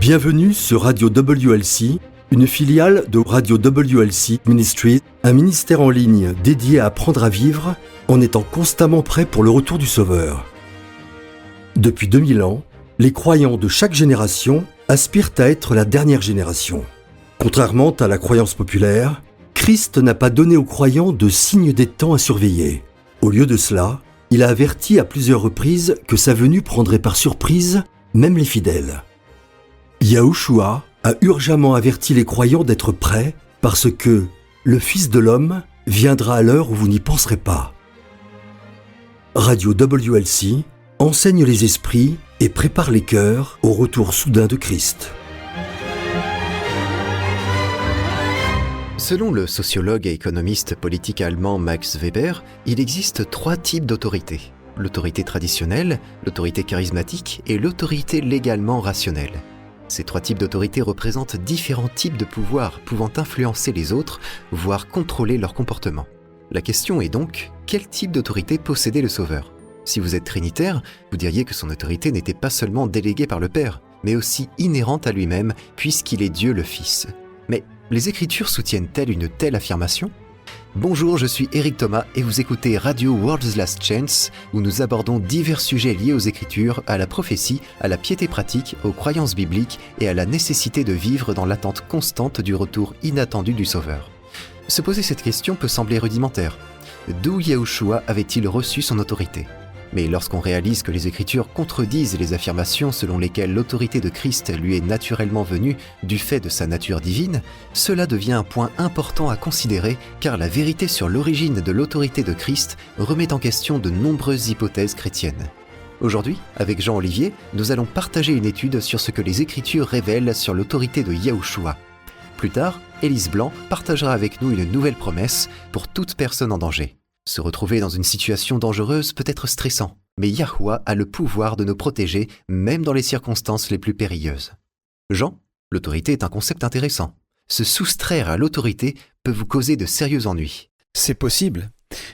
Bienvenue sur Radio WLC, une filiale de Radio WLC Ministries, un ministère en ligne dédié à apprendre à vivre en étant constamment prêt pour le retour du Sauveur. Depuis 2000 ans, les croyants de chaque génération aspirent à être la dernière génération. Contrairement à la croyance populaire, Christ n'a pas donné aux croyants de signe des temps à surveiller. Au lieu de cela, il a averti à plusieurs reprises que sa venue prendrait par surprise même les fidèles. Yahushua a urgemment averti les croyants d'être prêts parce que le Fils de l'homme viendra à l'heure où vous n'y penserez pas. Radio WLC enseigne les esprits et prépare les cœurs au retour soudain de Christ. Selon le sociologue et économiste politique allemand Max Weber, il existe 3 types d'autorité. L'autorité traditionnelle, l'autorité charismatique et l'autorité légalement rationnelle. Ces 3 types d'autorité représentent différents types de pouvoirs pouvant influencer les autres, voire contrôler leur comportement. La question est donc, quel type d'autorité possédait le Sauveur ? Si vous êtes trinitaire, vous diriez que son autorité n'était pas seulement déléguée par le Père, mais aussi inhérente à lui-même, puisqu'il est Dieu le Fils. Mais les Écritures soutiennent-elles une telle affirmation ? Bonjour, je suis Eric Thomas et vous écoutez Radio World's Last Chance, où nous abordons divers sujets liés aux Écritures, à la prophétie, à la piété pratique, aux croyances bibliques et à la nécessité de vivre dans l'attente constante du retour inattendu du Sauveur. Se poser cette question peut sembler rudimentaire. D'où Yahushua avait-il reçu son autorité ? Mais lorsqu'on réalise que les Écritures contredisent les affirmations selon lesquelles l'autorité de Christ lui est naturellement venue du fait de sa nature divine, cela devient un point important à considérer car la vérité sur l'origine de l'autorité de Christ remet en question de nombreuses hypothèses chrétiennes. Aujourd'hui, avec Jean-Olivier, nous allons partager une étude sur ce que les Écritures révèlent sur l'autorité de Yahushua. Plus tard, Élise Blanc partagera avec nous une nouvelle promesse pour toute personne en danger. Se retrouver dans une situation dangereuse peut être stressant, mais Yahuwah a le pouvoir de nous protéger même dans les circonstances les plus périlleuses. Jean, l'autorité est un concept intéressant. Se soustraire à l'autorité peut vous causer de sérieux ennuis. C'est possible.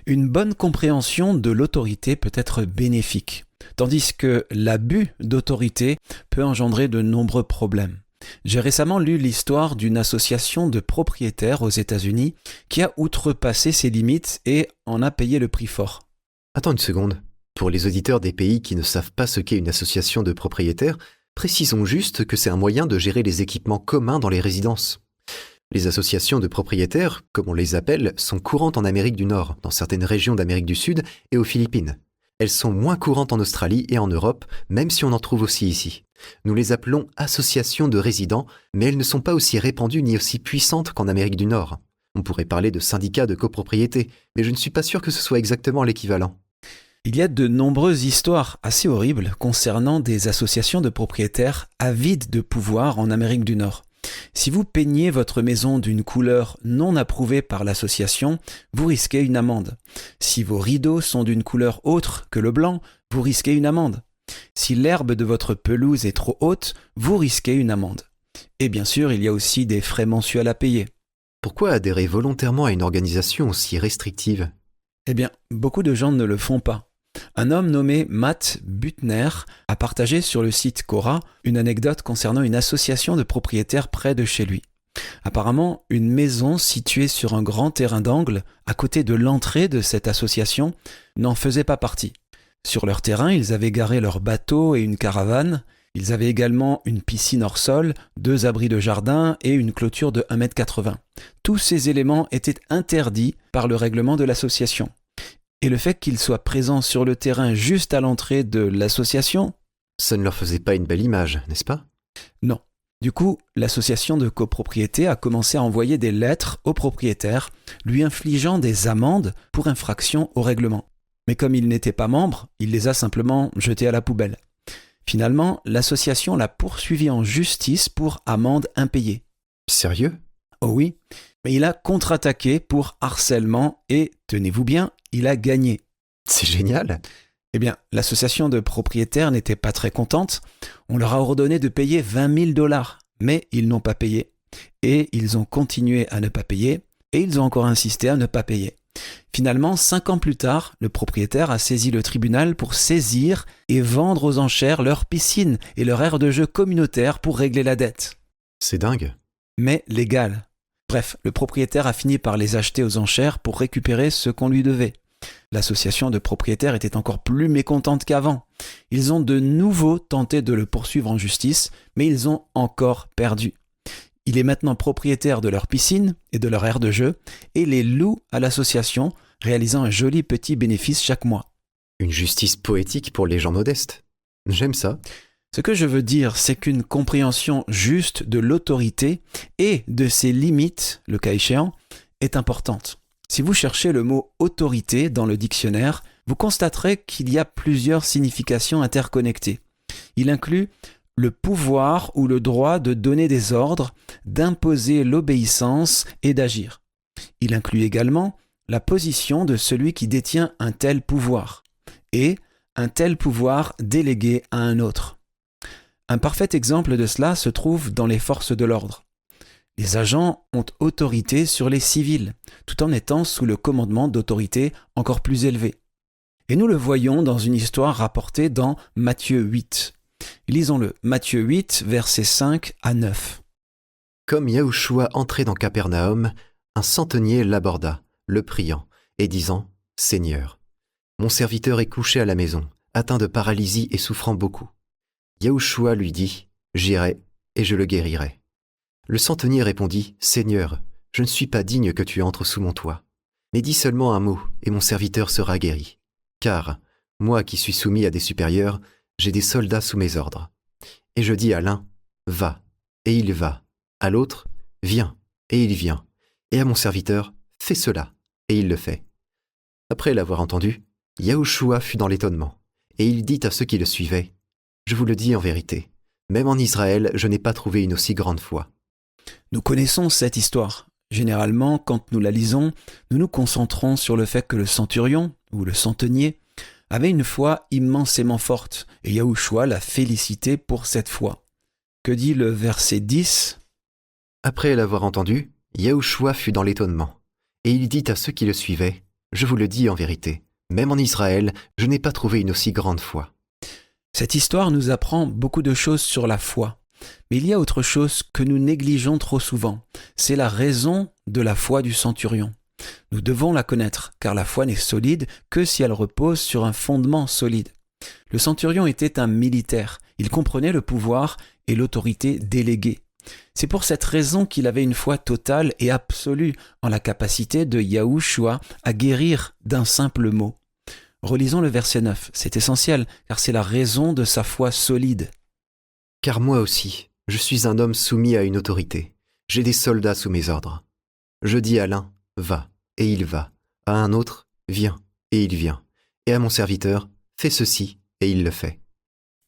Une bonne compréhension de l'autorité peut être bénéfique, tandis que l'abus d'autorité peut engendrer de nombreux problèmes. J'ai récemment lu l'histoire d'une association de propriétaires aux États-Unis qui a outrepassé ses limites et en a payé le prix fort. Attends une seconde. Pour les auditeurs des pays qui ne savent pas ce qu'est une association de propriétaires, précisons juste que c'est un moyen de gérer les équipements communs dans les résidences. Les associations de propriétaires, comme on les appelle, sont courantes en Amérique du Nord, dans certaines régions d'Amérique du Sud et aux Philippines. Elles sont moins courantes en Australie et en Europe, même si on en trouve aussi ici. Nous les appelons associations de résidents, mais elles ne sont pas aussi répandues ni aussi puissantes qu'en Amérique du Nord. On pourrait parler de syndicats de copropriété, mais je ne suis pas sûr que ce soit exactement l'équivalent. Il y a de nombreuses histoires assez horribles concernant des associations de propriétaires avides de pouvoir en Amérique du Nord. Si vous peignez votre maison d'une couleur non approuvée par l'association, vous risquez une amende. Si vos rideaux sont d'une couleur autre que le blanc, vous risquez une amende. Si l'herbe de votre pelouse est trop haute, vous risquez une amende. Et bien sûr, il y a aussi des frais mensuels à payer. Pourquoi adhérer volontairement à une organisation aussi restrictive ? Eh bien, beaucoup de gens ne le font pas. Un homme nommé Matt Butner a partagé sur le site Quora une anecdote concernant une association de propriétaires près de chez lui. Apparemment, une maison située sur un grand terrain d'angle, à côté de l'entrée de cette association, n'en faisait pas partie. Sur leur terrain, ils avaient garé leur bateau et une caravane. Ils avaient également une piscine hors sol, 2 abris de jardin et une clôture de 1,80 m. Tous ces éléments étaient interdits par le règlement de l'association. Et le fait qu'ils soient présents sur le terrain juste à l'entrée de l'association... Ça ne leur faisait pas une belle image, n'est-ce pas ? Non. Du coup, l'association de copropriété a commencé à envoyer des lettres aux propriétaires, lui infligeant des amendes pour infraction au règlement. Mais comme il n'était pas membre, il les a simplement jetés à la poubelle. Finalement, l'association l'a poursuivi en justice pour amende impayée. Sérieux ? Oh oui, mais il a contre-attaqué pour harcèlement et, tenez-vous bien, il a gagné. C'est génial ! Eh bien, l'association de propriétaires n'était pas très contente. On leur a ordonné de payer 20 000 $, mais ils n'ont pas payé. Et ils ont continué à ne pas payer, et ils ont encore insisté à ne pas payer. Finalement, 5 ans plus tard, le propriétaire a saisi le tribunal pour saisir et vendre aux enchères leur piscine et leur aire de jeu communautaire pour régler la dette. C'est dingue. Mais légal. Bref, le propriétaire a fini par les acheter aux enchères pour récupérer ce qu'on lui devait. L'association de propriétaires était encore plus mécontente qu'avant. Ils ont de nouveau tenté de le poursuivre en justice, mais ils ont encore perdu. Il est maintenant propriétaire de leur piscine et de leur aire de jeu et les loue à l'association, réalisant un joli petit bénéfice chaque mois. Une justice poétique pour les gens modestes. J'aime ça. Ce que je veux dire, c'est qu'une compréhension juste de l'autorité et de ses limites, le cas échéant, est importante. Si vous cherchez le mot « autorité » dans le dictionnaire, vous constaterez qu'il y a plusieurs significations interconnectées. Il inclut le pouvoir ou le droit de donner des ordres, d'imposer l'obéissance et d'agir. Il inclut également la position de celui qui détient un tel pouvoir et un tel pouvoir délégué à un autre. Un parfait exemple de cela se trouve dans les forces de l'ordre. Les agents ont autorité sur les civils, tout en étant sous le commandement d'autorités encore plus élevées. Et nous le voyons dans une histoire rapportée dans Matthieu 8. Lisons-le, Matthieu 8, versets 5 à 9. Comme Yahushua entrait dans Capernaum, un centenier l'aborda, le priant, et disant « Seigneur, mon serviteur est couché à la maison, atteint de paralysie et souffrant beaucoup. » Yahushua lui dit « J'irai, et je le guérirai. » Le centenier répondit « Seigneur, je ne suis pas digne que tu entres sous mon toit, mais dis seulement un mot, et mon serviteur sera guéri. Car, moi qui suis soumis à des supérieurs, j'ai des soldats sous mes ordres. Et je dis à l'un, va, et il va. À l'autre, viens, et il vient. Et à mon serviteur, fais cela, et il le fait. Après l'avoir entendu, Yahushua fut dans l'étonnement, et il dit à ceux qui le suivaient, je vous le dis en vérité, même en Israël, je n'ai pas trouvé une aussi grande foi. Nous connaissons cette histoire. Généralement, quand nous la lisons, nous nous concentrons sur le fait que le centurion, ou le centenier, avait une foi immensément forte, et Yahushua l'a félicité pour cette foi. Que dit le verset 10 ? Après l'avoir entendu, Yahushua fut dans l'étonnement, et il dit à ceux qui le suivaient, je vous le dis en vérité, même en Israël, je n'ai pas trouvé une aussi grande foi. Cette histoire nous apprend beaucoup de choses sur la foi. Mais il y a autre chose que nous négligeons trop souvent, c'est la raison de la foi du centurion. Nous devons la connaître, car la foi n'est solide que si elle repose sur un fondement solide. Le centurion était un militaire, il comprenait le pouvoir et l'autorité déléguée. C'est pour cette raison qu'il avait une foi totale et absolue en la capacité de Yahushua à guérir d'un simple mot. Relisons le verset 9, c'est essentiel, car c'est la raison de sa foi solide. Car moi aussi, je suis un homme soumis à une autorité. J'ai des soldats sous mes ordres. Je dis à l'un, va, et il va. À un autre, viens, et il vient. Et à mon serviteur, fais ceci, et il le fait.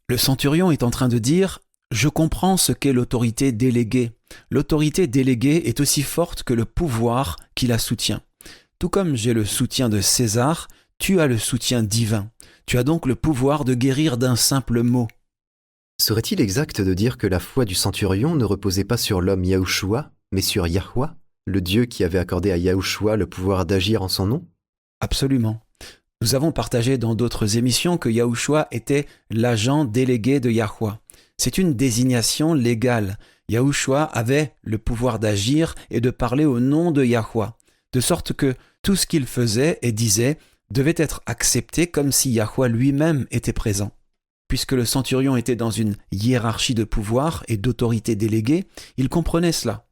Le centurion est en train de dire, je comprends ce qu'est l'autorité déléguée. L'autorité déléguée est aussi forte que le pouvoir qui la soutient. Tout comme j'ai le soutien de César, tu as le soutien divin. Tu as donc le pouvoir de guérir d'un simple mot. Serait-il exact de dire que la foi du centurion ne reposait pas sur l'homme Yahushua, mais sur Yahweh, le Dieu qui avait accordé à Yahushua le pouvoir d'agir en son nom ? Absolument. Nous avons partagé dans d'autres émissions que Yahushua était l'agent délégué de Yahweh. C'est une désignation légale. Yahushua avait le pouvoir d'agir et de parler au nom de Yahweh, de sorte que tout ce qu'il faisait et disait devait être accepté comme si Yahweh lui-même était présent. Puisque le centurion était dans une hiérarchie de pouvoir et d'autorité déléguée, il comprenait cela.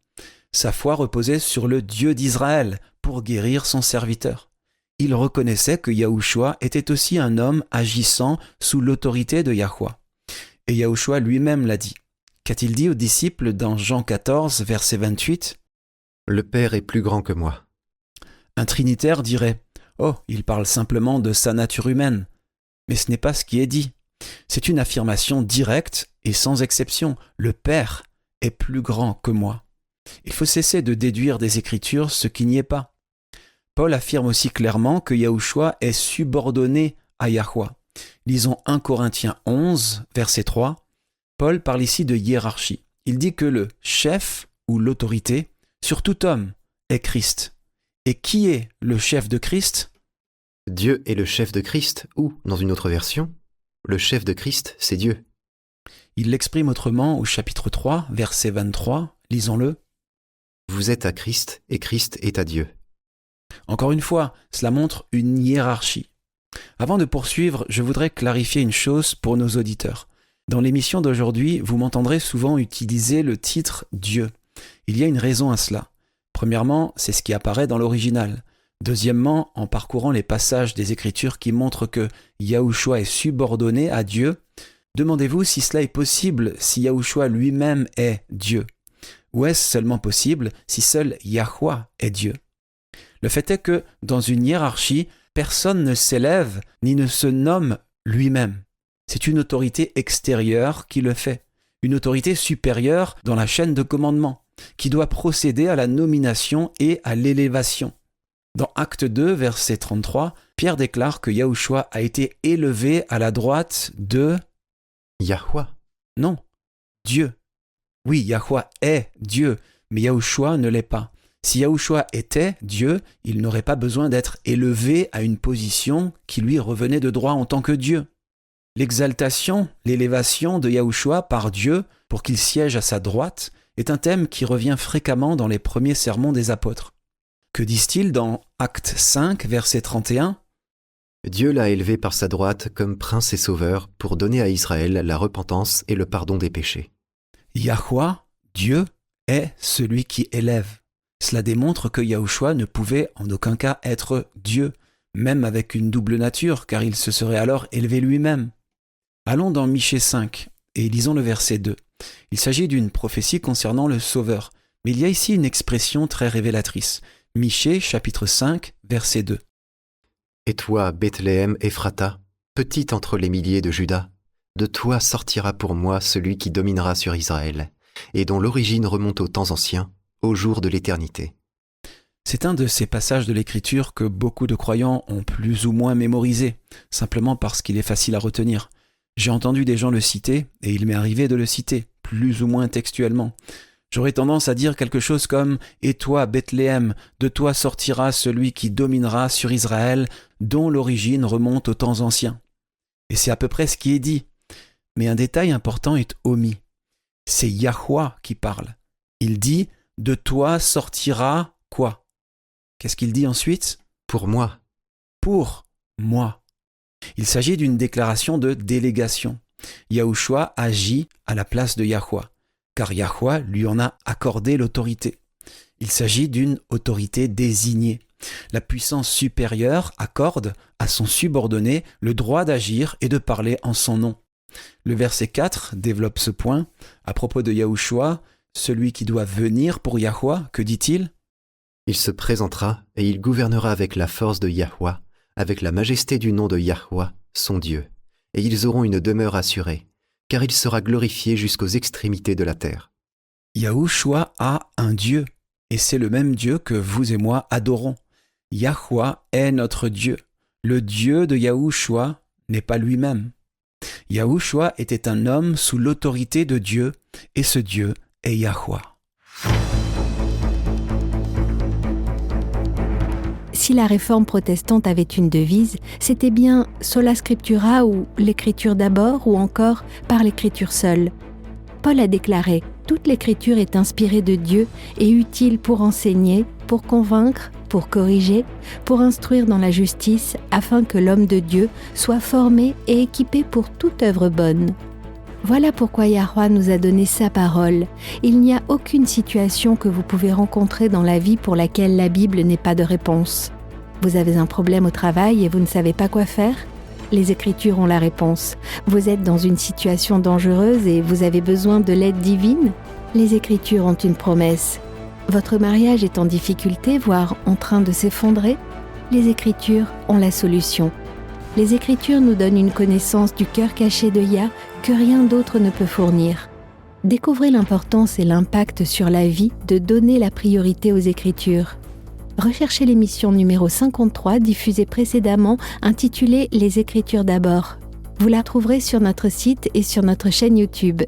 Sa foi reposait sur le Dieu d'Israël pour guérir son serviteur. Il reconnaissait que Yahushua était aussi un homme agissant sous l'autorité de Yahweh. Et Yahushua lui-même l'a dit. Qu'a-t-il dit aux disciples dans Jean 14, verset 28 ? Le Père est plus grand que moi. Un trinitaire dirait « Oh, il parle simplement de sa nature humaine ». Mais ce n'est pas ce qui est dit. C'est une affirmation directe et sans exception. Le Père est plus grand que moi. Il faut cesser de déduire des Écritures ce qui n'y est pas. Paul affirme aussi clairement que Yahushua est subordonné à Yahweh. Lisons 1 Corinthiens 11, verset 3. Paul parle ici de hiérarchie. Il dit que le chef ou l'autorité sur tout homme est Christ. Et qui est le chef de Christ ? Dieu est le chef de Christ, ou, dans une autre version, le chef de Christ, c'est Dieu. Il l'exprime autrement au chapitre 3, verset 23, lisons-le. Vous êtes à Christ, et Christ est à Dieu. Encore une fois, cela montre une hiérarchie. Avant de poursuivre, je voudrais clarifier une chose pour nos auditeurs. Dans l'émission d'aujourd'hui, vous m'entendrez souvent utiliser le titre « Dieu ». Il y a une raison à cela. Premièrement, c'est ce qui apparaît dans l'original. Deuxièmement, en parcourant les passages des Écritures qui montrent que Yahushua est subordonné à Dieu, demandez-vous si cela est possible si Yahushua lui-même est Dieu. Ou est-ce seulement possible si seul Yahweh est Dieu ? Le fait est que, dans une hiérarchie, personne ne s'élève ni ne se nomme lui-même. C'est une autorité extérieure qui le fait, une autorité supérieure dans la chaîne de commandement, qui doit procéder à la nomination et à l'élévation. Dans Acte 2, verset 33, Pierre déclare que Yahushua a été élevé à la droite de... Yahweh. Non, Dieu. Oui, Yahweh est Dieu, mais Yahushua ne l'est pas. Si Yahushua était Dieu, il n'aurait pas besoin d'être élevé à une position qui lui revenait de droit en tant que Dieu. L'exaltation, l'élévation de Yahushua par Dieu pour qu'il siège à sa droite est un thème qui revient fréquemment dans les premiers sermons des apôtres. Que disent-ils dans Acte 5, verset 31 ? Dieu l'a élevé par sa droite comme prince et sauveur pour donner à Israël la repentance et le pardon des péchés. Yahweh, Dieu, est celui qui élève. Cela démontre que Yahushua ne pouvait en aucun cas être Dieu, même avec une double nature, car il se serait alors élevé lui-même. Allons dans Michée 5 et lisons le verset 2. Il s'agit d'une prophétie concernant le Sauveur, mais il y a ici une expression très révélatrice. Michée, chapitre 5, verset 2. Et toi, Bethléem Ephrata, petite entre les milliers de Juda, de toi sortira pour moi celui qui dominera sur Israël, et dont l'origine remonte aux temps anciens, au jour de l'éternité. C'est un de ces passages de l'Écriture que beaucoup de croyants ont plus ou moins mémorisé, simplement parce qu'il est facile à retenir. J'ai entendu des gens le citer, et il m'est arrivé de le citer, plus ou moins textuellement. J'aurais tendance à dire quelque chose comme « Et toi, Bethléem, de toi sortira celui qui dominera sur Israël, dont l'origine remonte aux temps anciens. » Et c'est à peu près ce qui est dit. Mais un détail important est omis. C'est Yahweh qui parle. Il dit « De toi sortira quoi ?» Qu'est-ce qu'il dit ensuite ? Pour moi. Pour moi. Il s'agit d'une déclaration de délégation. Yahushua agit à la place de Yahweh, car Yahweh lui en a accordé l'autorité. Il s'agit d'une autorité désignée. La puissance supérieure accorde à son subordonné le droit d'agir et de parler en son nom. Le verset 4 développe ce point. À propos de Yahushua, celui qui doit venir pour Yahweh, que dit-il ? Il se présentera et il gouvernera avec la force de Yahweh, avec la majesté du nom de Yahweh, son Dieu, et ils auront une demeure assurée, car il sera glorifié jusqu'aux extrémités de la terre. Yahushua a un Dieu, et c'est le même Dieu que vous et moi adorons. Yahweh est notre Dieu. Le Dieu de Yahushua n'est pas lui-même. Yahushua était un homme sous l'autorité de Dieu, et ce Dieu est Yahweh. Si la réforme protestante avait une devise, c'était bien « sola scriptura » ou « l'écriture d'abord » ou encore « par l'écriture seule ». Paul a déclaré « Toute l'écriture est inspirée de Dieu et utile pour enseigner, pour convaincre, pour corriger, pour instruire dans la justice, afin que l'homme de Dieu soit formé et équipé pour toute œuvre bonne. » Voilà pourquoi Yahweh nous a donné sa parole. Il n'y a aucune situation que vous pouvez rencontrer dans la vie pour laquelle la Bible n'ait pas de réponse. Vous avez un problème au travail et vous ne savez pas quoi faire ? Les Écritures ont la réponse. Vous êtes dans une situation dangereuse et vous avez besoin de l'aide divine ? Les Écritures ont une promesse. Votre mariage est en difficulté, voire en train de s'effondrer ? Les Écritures ont la solution. Les Écritures nous donnent une connaissance du cœur caché de Yah que rien d'autre ne peut fournir. Découvrez l'importance et l'impact sur la vie de donner la priorité aux Écritures. Recherchez l'émission numéro 53 diffusée précédemment intitulée « Les Écritures d'abord ». Vous la trouverez sur notre site et sur notre chaîne YouTube.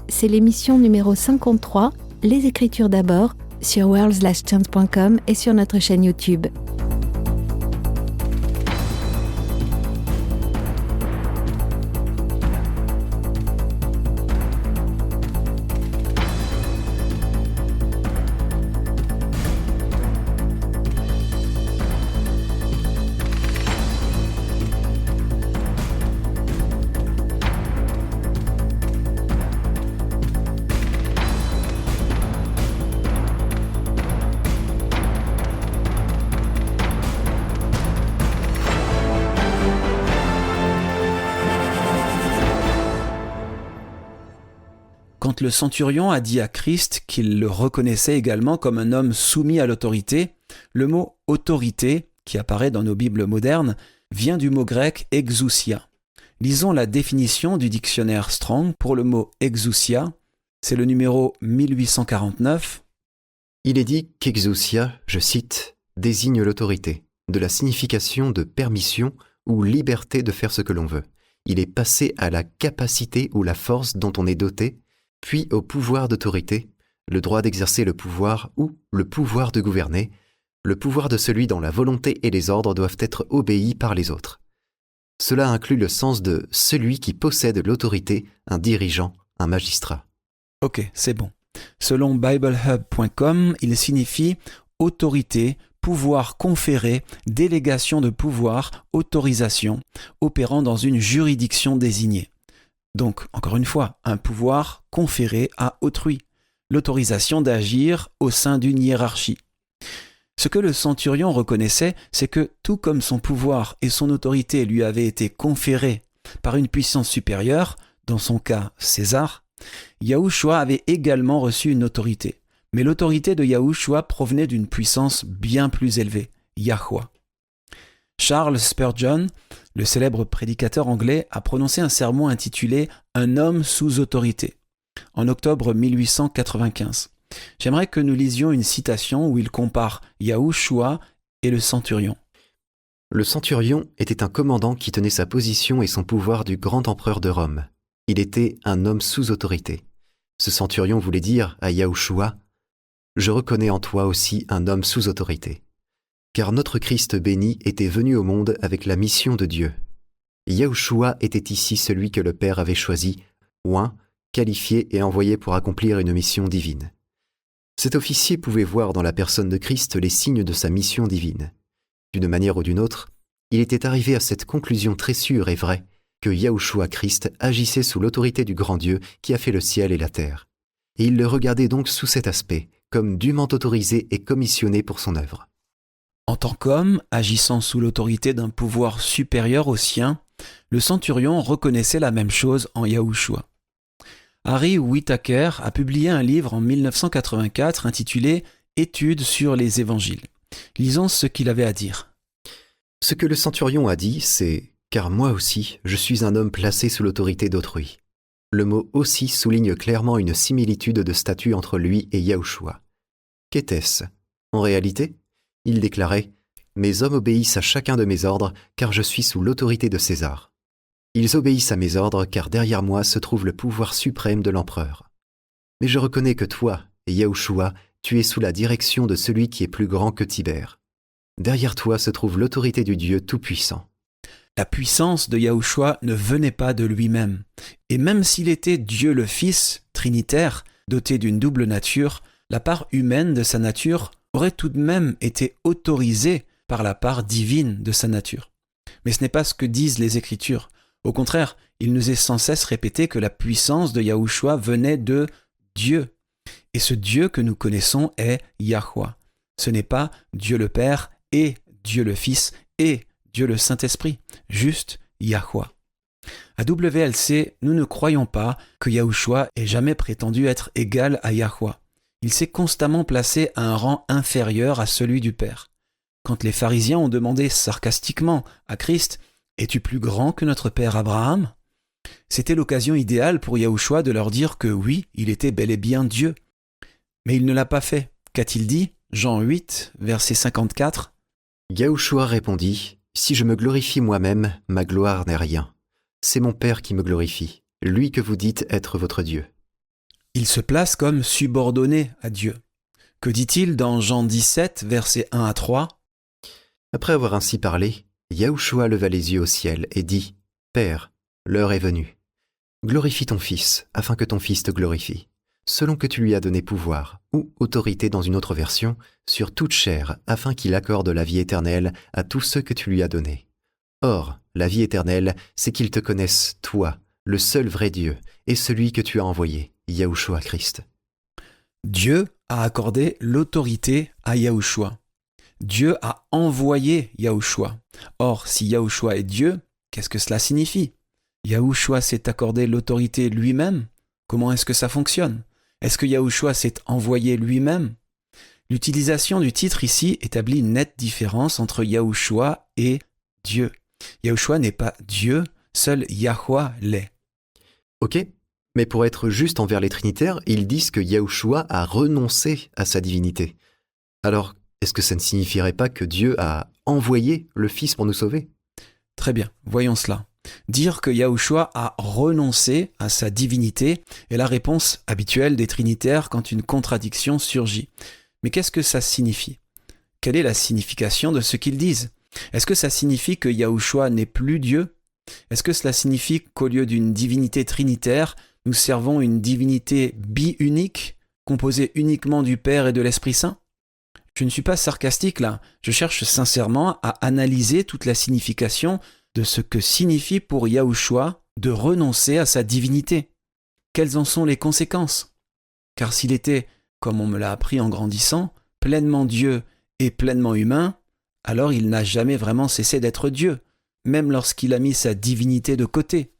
C'est l'émission numéro 53 « Les Écritures d'abord » sur worldslastchance.com et sur notre chaîne YouTube. Quand le centurion a dit à Christ qu'il le reconnaissait également comme un homme soumis à l'autorité, le mot « autorité », qui apparaît dans nos Bibles modernes, vient du mot grec « exousia ». Lisons la définition du dictionnaire Strong pour le mot « exousia ». C'est le numéro 1849. Il est dit qu'exousia, je cite, désigne l'autorité, de la signification de permission ou liberté de faire ce que l'on veut. Il est passé à la capacité ou la force dont on est doté, puis au pouvoir d'autorité, le droit d'exercer le pouvoir ou le pouvoir de gouverner, le pouvoir de celui dont la volonté et les ordres doivent être obéis par les autres. Cela inclut le sens de celui qui possède l'autorité, un dirigeant, un magistrat. Ok, c'est bon. Selon BibleHub.com, il signifie autorité, pouvoir conféré, délégation de pouvoir, autorisation, opérant dans une juridiction désignée. Donc, encore une fois, un pouvoir conféré à autrui, l'autorisation d'agir au sein d'une hiérarchie. Ce que le centurion reconnaissait, c'est que tout comme son pouvoir et son autorité lui avaient été conférés par une puissance supérieure, dans son cas César, Yahushua avait également reçu une autorité. Mais l'autorité de Yahushua provenait d'une puissance bien plus élevée, Yahweh. Charles Spurgeon, le célèbre prédicateur anglais, a prononcé un sermon intitulé « Un homme sous autorité » en octobre 1895. J'aimerais que nous lisions une citation où il compare Yahushua et le centurion. Le centurion était un commandant qui tenait sa position et son pouvoir du grand empereur de Rome. Il était un homme sous autorité. Ce centurion voulait dire à Yahushua « Je reconnais en toi aussi un homme sous autorité ». Car notre Christ béni était venu au monde avec la mission de Dieu. Yahushua était ici celui que le Père avait choisi, oint, qualifié et envoyé pour accomplir une mission divine. Cet officier pouvait voir dans la personne de Christ les signes de sa mission divine. D'une manière ou d'une autre, il était arrivé à cette conclusion très sûre et vraie que Yahushua Christ agissait sous l'autorité du grand Dieu qui a fait le ciel et la terre. Et il le regardait donc sous cet aspect, comme dûment autorisé et commissionné pour son œuvre. En tant qu'homme, agissant sous l'autorité d'un pouvoir supérieur au sien, le centurion reconnaissait la même chose en Yahushua. Harry Whittaker a publié un livre en 1984 intitulé « Études sur les évangiles ». Lisons ce qu'il avait à dire. Ce que le centurion a dit, c'est « Car moi aussi, je suis un homme placé sous l'autorité d'autrui ». Le mot « aussi » souligne clairement une similitude de statut entre lui et Yahushua. Qu'était-ce? En réalité, il déclarait « Mes hommes obéissent à chacun de mes ordres, car je suis sous l'autorité de César. Ils obéissent à mes ordres, car derrière moi se trouve le pouvoir suprême de l'empereur. Mais je reconnais que toi, Yahushua, tu es sous la direction de celui qui est plus grand que Tibère. Derrière toi se trouve l'autorité du Dieu Tout-Puissant. » La puissance de Yahushua ne venait pas de lui-même. Et même s'il était Dieu le Fils, trinitaire, doté d'une double nature, la part humaine de sa nature aurait tout de même été autorisée par la part divine de sa nature. Mais ce n'est pas ce que disent les Écritures. Au contraire, il nous est sans cesse répété que la puissance de Yahushua venait de Dieu. Et ce Dieu que nous connaissons est Yahweh. Ce n'est pas Dieu le Père et Dieu le Fils et Dieu le Saint-Esprit, juste Yahweh. À WLC, nous ne croyons pas que Yahushua ait jamais prétendu être égal à Yahweh. Il s'est constamment placé à un rang inférieur à celui du Père. Quand les pharisiens ont demandé sarcastiquement à Christ « Es-tu plus grand que notre père Abraham ?» C'était l'occasion idéale pour Yahushua de leur dire que oui, il était bel et bien Dieu. Mais il ne l'a pas fait. Qu'a-t-il dit? Jean 8, verset 54. Yahushua répondit « Si je me glorifie moi-même, ma gloire n'est rien. C'est mon Père qui me glorifie, lui que vous dites être votre Dieu. » Il se place comme subordonné à Dieu. Que dit-il dans Jean 17, versets 1 à 3 ? Après avoir ainsi parlé, Yahushua leva les yeux au ciel et dit « Père, l'heure est venue. Glorifie ton Fils, afin que ton Fils te glorifie, selon que tu lui as donné pouvoir, ou autorité dans une autre version, sur toute chair, afin qu'il accorde la vie éternelle à tous ceux que tu lui as donnés. Or, la vie éternelle, c'est qu'ils te connaissent, toi, le seul vrai Dieu, et celui que tu as envoyé, Yahushua Christ. » Dieu a accordé l'autorité à Yahushua. Dieu a envoyé Yahushua. Or, si Yahushua est Dieu, qu'est-ce que cela signifie ? Yahushua s'est accordé l'autorité lui-même ? Comment est-ce que ça fonctionne ? Est-ce que Yahushua s'est envoyé lui-même ? L'utilisation du titre ici établit une nette différence entre Yahushua et Dieu. Yahushua n'est pas Dieu, seul Yahweh l'est. Ok, mais pour être juste envers les trinitaires, ils disent que Yahushua a renoncé à sa divinité. Alors, est-ce que ça ne signifierait pas que Dieu a envoyé le Fils pour nous sauver ? Très bien, voyons cela. Dire que Yahushua a renoncé à sa divinité est la réponse habituelle des trinitaires quand une contradiction surgit. Mais qu'est-ce que ça signifie ? Quelle est la signification de ce qu'ils disent ? Est-ce que ça signifie que Yahushua n'est plus Dieu ? Est-ce que cela signifie qu'au lieu d'une divinité trinitaire, nous servons une divinité bi-unique, composée uniquement du Père et de l'Esprit Saint ? Je ne suis pas sarcastique là, je cherche sincèrement à analyser toute la signification de ce que signifie pour Yahushua de renoncer à sa divinité. Quelles en sont les conséquences ? Car s'il était, comme on me l'a appris en grandissant, pleinement Dieu et pleinement humain, alors il n'a jamais vraiment cessé d'être Dieu, même lorsqu'il a mis sa divinité de côté.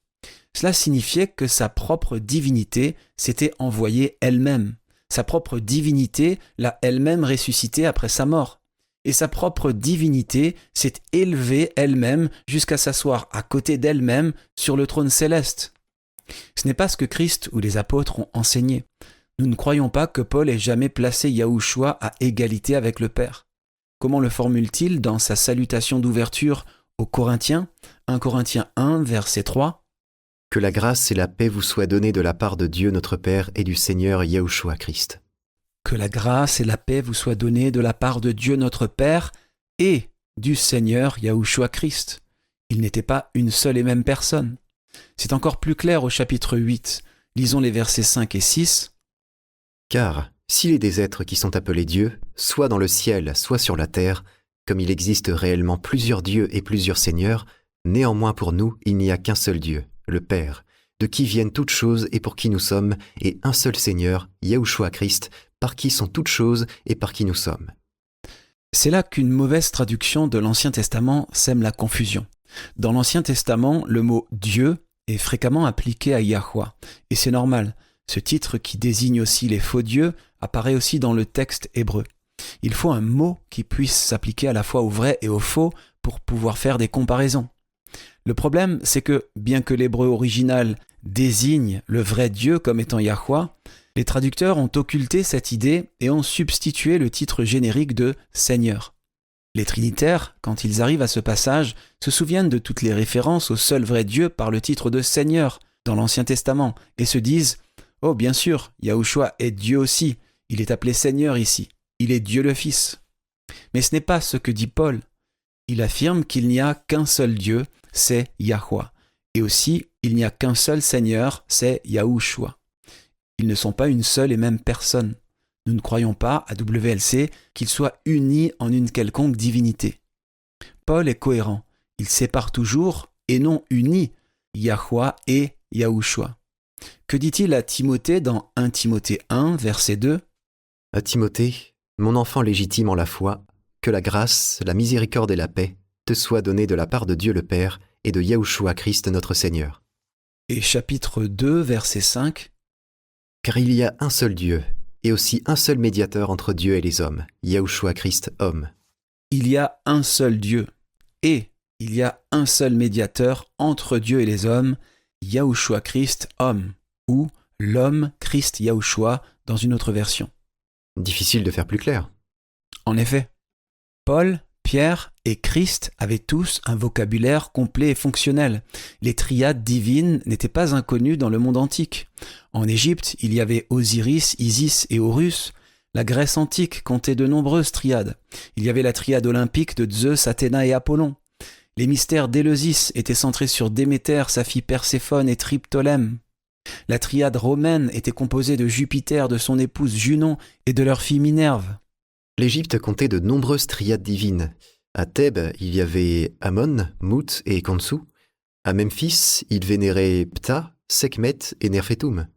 Cela signifiait que sa propre divinité s'était envoyée elle-même. Sa propre divinité l'a elle-même ressuscité après sa mort. Et sa propre divinité s'est élevée elle-même jusqu'à s'asseoir à côté d'elle-même sur le trône céleste. Ce n'est pas ce que Christ ou les apôtres ont enseigné. Nous ne croyons pas que Paul ait jamais placé Yahushua à égalité avec le Père. Comment le formule-t-il dans sa salutation d'ouverture aux Corinthiens, 1 Corinthiens 1, verset 3 ? « Que la grâce et la paix vous soient données de la part de Dieu notre Père et du Seigneur Yahushua Christ. » Que la grâce et la paix vous soient données de la part de Dieu notre Père et du Seigneur Yahushua Christ. Il n'était pas une seule et même personne. C'est encore plus clair au chapitre 8. Lisons les versets 5 et 6. « Car, s'il est des êtres qui sont appelés dieux, soit dans le ciel, soit sur la terre, comme il existe réellement plusieurs dieux et plusieurs seigneurs, néanmoins pour nous, il n'y a qu'un seul Dieu, le Père, de qui viennent toutes choses et pour qui nous sommes, et un seul Seigneur, Yahushua Christ, par qui sont toutes choses et par qui nous sommes. » C'est là qu'une mauvaise traduction de l'Ancien Testament sème la confusion. Dans l'Ancien Testament, le mot « Dieu » est fréquemment appliqué à Yahweh, et c'est normal. Ce titre qui désigne aussi les faux dieux apparaît aussi dans le texte hébreu. Il faut un mot qui puisse s'appliquer à la fois au vrai et au faux pour pouvoir faire des comparaisons. Le problème, c'est que, bien que l'hébreu original désigne le vrai Dieu comme étant Yahweh, les traducteurs ont occulté cette idée et ont substitué le titre générique de « Seigneur ». Les trinitaires, quand ils arrivent à ce passage, se souviennent de toutes les références au seul vrai Dieu par le titre de « Seigneur » dans l'Ancien Testament et se disent « Oh bien sûr, Yahushua est Dieu aussi, il est appelé Seigneur ici, il est Dieu le Fils ». Mais ce n'est pas ce que dit Paul. Il affirme qu'il n'y a qu'un seul Dieu, c'est Yahweh. Et aussi, il n'y a qu'un seul Seigneur, c'est Yahushua. Ils ne sont pas une seule et même personne. Nous ne croyons pas, à WLC, qu'ils soient unis en une quelconque divinité. Paul est cohérent. Il sépare toujours, et non unit, Yahweh et Yahushua. Que dit-il à Timothée dans 1 Timothée 1, verset 2 ? « À Timothée, mon enfant légitime en la foi, que la grâce, la miséricorde et la paix te soient données de la part de Dieu le Père et de Yahushua Christ notre Seigneur. » Et chapitre 2, verset 5 ? « Car il y a un seul Dieu, et aussi un seul médiateur entre Dieu et les hommes, Yahushua Christ, homme. » Il y a un seul Dieu, et il y a un seul médiateur entre Dieu et les hommes, Yahushua Christ, homme, ou l'homme Christ Yahushua dans une autre version. Difficile de faire plus clair. En effet, Paul, Pierre et Christ avaient tous un vocabulaire complet et fonctionnel. Les triades divines n'étaient pas inconnues dans le monde antique. En Égypte, il y avait Osiris, Isis et Horus, La Grèce antique comptait de nombreuses triades. Il y avait la triade olympique de Zeus, Athéna et Apollon. Les mystères d'Éleusis étaient centrés sur Déméter, sa fille Perséphone et Triptolème. La triade romaine était composée de Jupiter, de son épouse Junon et de leur fille Minerve. L'Égypte comptait de nombreuses triades divines. À Thèbes, il y avait Amon, Mout et Khonsou. À Memphis, ils vénéraient Ptah, Sekhmet et Nerfetum.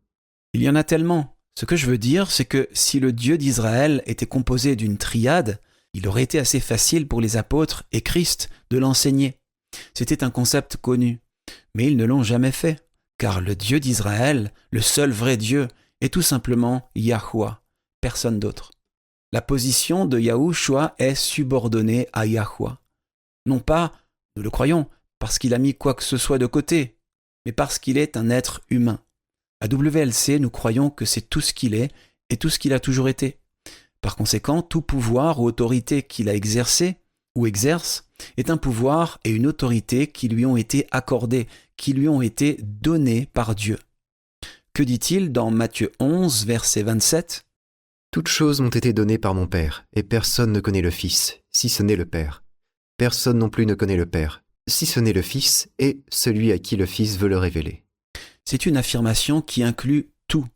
Il y en a tellement. Ce que je veux dire, c'est que si le Dieu d'Israël était composé d'une triade, il aurait été assez facile pour les apôtres et Christ de l'enseigner. C'était un concept connu. Mais ils ne l'ont jamais fait, car le Dieu d'Israël, le seul vrai Dieu, est tout simplement Yahuwah, personne d'autre. La position de Yahushua est subordonnée à Yahuwah. Non pas, nous le croyons, parce qu'il a mis quoi que ce soit de côté, mais parce qu'il est un être humain. À WLC, nous croyons que c'est tout ce qu'il est et tout ce qu'il a toujours été. Par conséquent, tout pouvoir ou autorité qu'il a exercé ou exerce est un pouvoir et une autorité qui lui ont été accordés, qui lui ont été donnés par Dieu. Que dit-il dans Matthieu 11, verset 27 ? « Toutes choses m'ont été données par mon Père, et personne ne connaît le Fils, si ce n'est le Père. Personne non plus ne connaît le Père, si ce n'est le Fils et celui à qui le Fils veut le révéler. » C'est une affirmation qui inclut tout.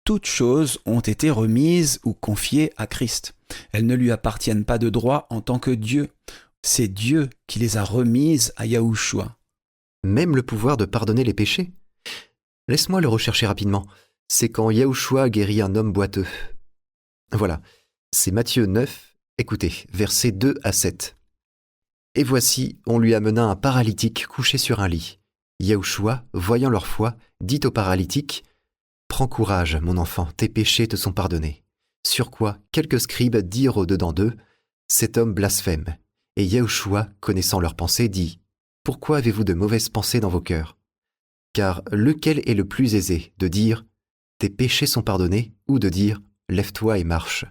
Toutes choses ont été remises ou confiées à Christ. Elles ne lui appartiennent pas de droit en tant que Dieu. C'est Dieu qui les a remises à Yahushua. Même le pouvoir de pardonner les péchés. Laisse-moi le rechercher rapidement. C'est quand Yahushua guérit un homme boiteux. Voilà, c'est Matthieu 9, écoutez, versets 2 à 7. « Et voici, on lui amena un paralytique couché sur un lit. Yahushua, voyant leur foi, dit au paralytique, « Prends courage, mon enfant, tes péchés te sont pardonnés. » Sur quoi quelques scribes dirent au-dedans d'eux, « Cet homme blasphème. » Et Yahushua, connaissant leurs pensées, dit, « Pourquoi avez-vous de mauvaises pensées dans vos cœurs ? Car lequel est le plus aisé, de dire, « Tes péchés sont pardonnés » ou de dire, « Lève-toi et marche ?»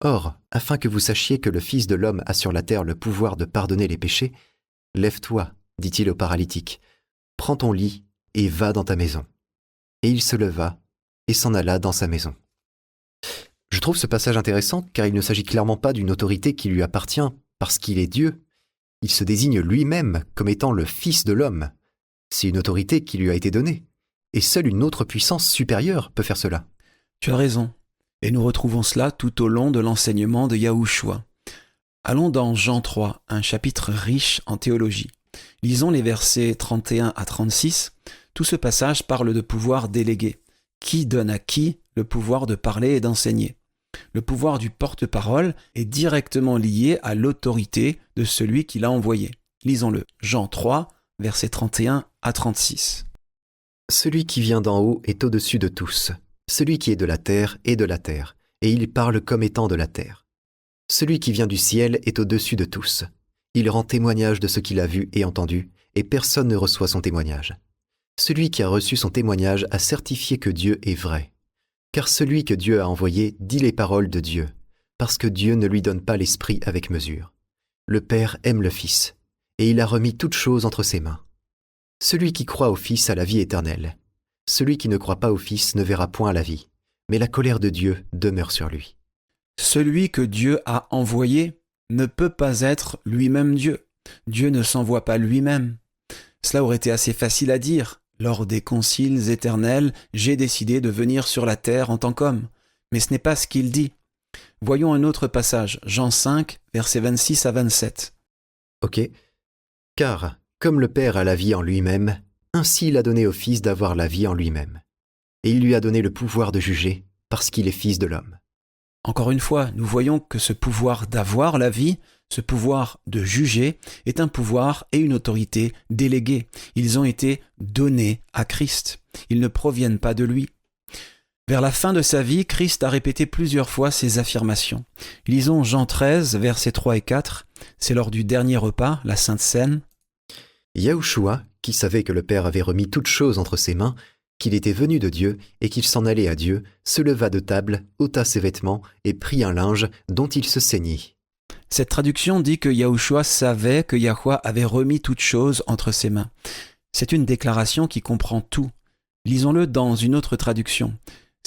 Or, afin que vous sachiez que le Fils de l'homme a sur la terre le pouvoir de pardonner les péchés, « Lève-toi, dit-il au paralytique, prends ton lit et va dans ta maison. » Et il se leva et s'en alla dans sa maison. Je trouve ce passage intéressant car il ne s'agit clairement pas d'une autorité qui lui appartient parce qu'il est Dieu. Il se désigne lui-même comme étant le Fils de l'homme. C'est une autorité qui lui a été donnée. Et seule une autre puissance supérieure peut faire cela. Tu as raison. Et nous retrouvons cela tout au long de l'enseignement de Yahushua. Allons dans Jean 3, un chapitre riche en théologie. Lisons les versets 31 à 36. Tout ce passage parle de pouvoir délégué. Qui donne à qui le pouvoir de parler et d'enseigner ? Le pouvoir du porte-parole est directement lié à l'autorité de celui qui l'a envoyé. Lisons-le. Jean 3, versets 31 à 36. « Celui qui vient d'en haut est au-dessus de tous. Celui qui est de la terre est de la terre, et il parle comme étant de la terre. Celui qui vient du ciel est au-dessus de tous. Il rend témoignage de ce qu'il a vu et entendu, et personne ne reçoit son témoignage. Celui qui a reçu son témoignage a certifié que Dieu est vrai. Car celui que Dieu a envoyé dit les paroles de Dieu, parce que Dieu ne lui donne pas l'esprit avec mesure. Le Père aime le Fils, et il a remis toutes choses entre ses mains. Celui qui croit au Fils a la vie éternelle. Celui qui ne croit pas au Fils ne verra point la vie, mais la colère de Dieu demeure sur lui. » Celui que Dieu a envoyé ne peut pas être lui-même Dieu. Dieu ne s'envoie pas lui-même. Cela aurait été assez facile à dire. Lors des conciles éternels, j'ai décidé de venir sur la terre en tant qu'homme. Mais ce n'est pas ce qu'il dit. Voyons un autre passage, Jean 5, versets 26 à 27. Ok. « Car, comme le Père a la vie en lui-même, ainsi il a donné au Fils d'avoir la vie en lui-même. Et il lui a donné le pouvoir de juger, parce qu'il est Fils de l'homme. » Encore une fois, nous voyons que ce pouvoir d'avoir la vie, ce pouvoir de juger, est un pouvoir et une autorité délégués. Ils ont été donnés à Christ. Ils ne proviennent pas de lui. Vers la fin de sa vie, Christ a répété plusieurs fois ces affirmations. Lisons Jean 13, versets 3 et 4. C'est lors du dernier repas, la Sainte Seine. « Yahushua, qui savait que le Père avait remis toutes choses entre ses mains, qu'il était venu de Dieu et qu'il s'en allait à Dieu, se leva de table, ôta ses vêtements et prit un linge dont il se ceignit. » Cette traduction dit que Yahushua savait que Yahweh avait remis toutes choses entre ses mains. C'est une déclaration qui comprend tout. Lisons-le dans une autre traduction.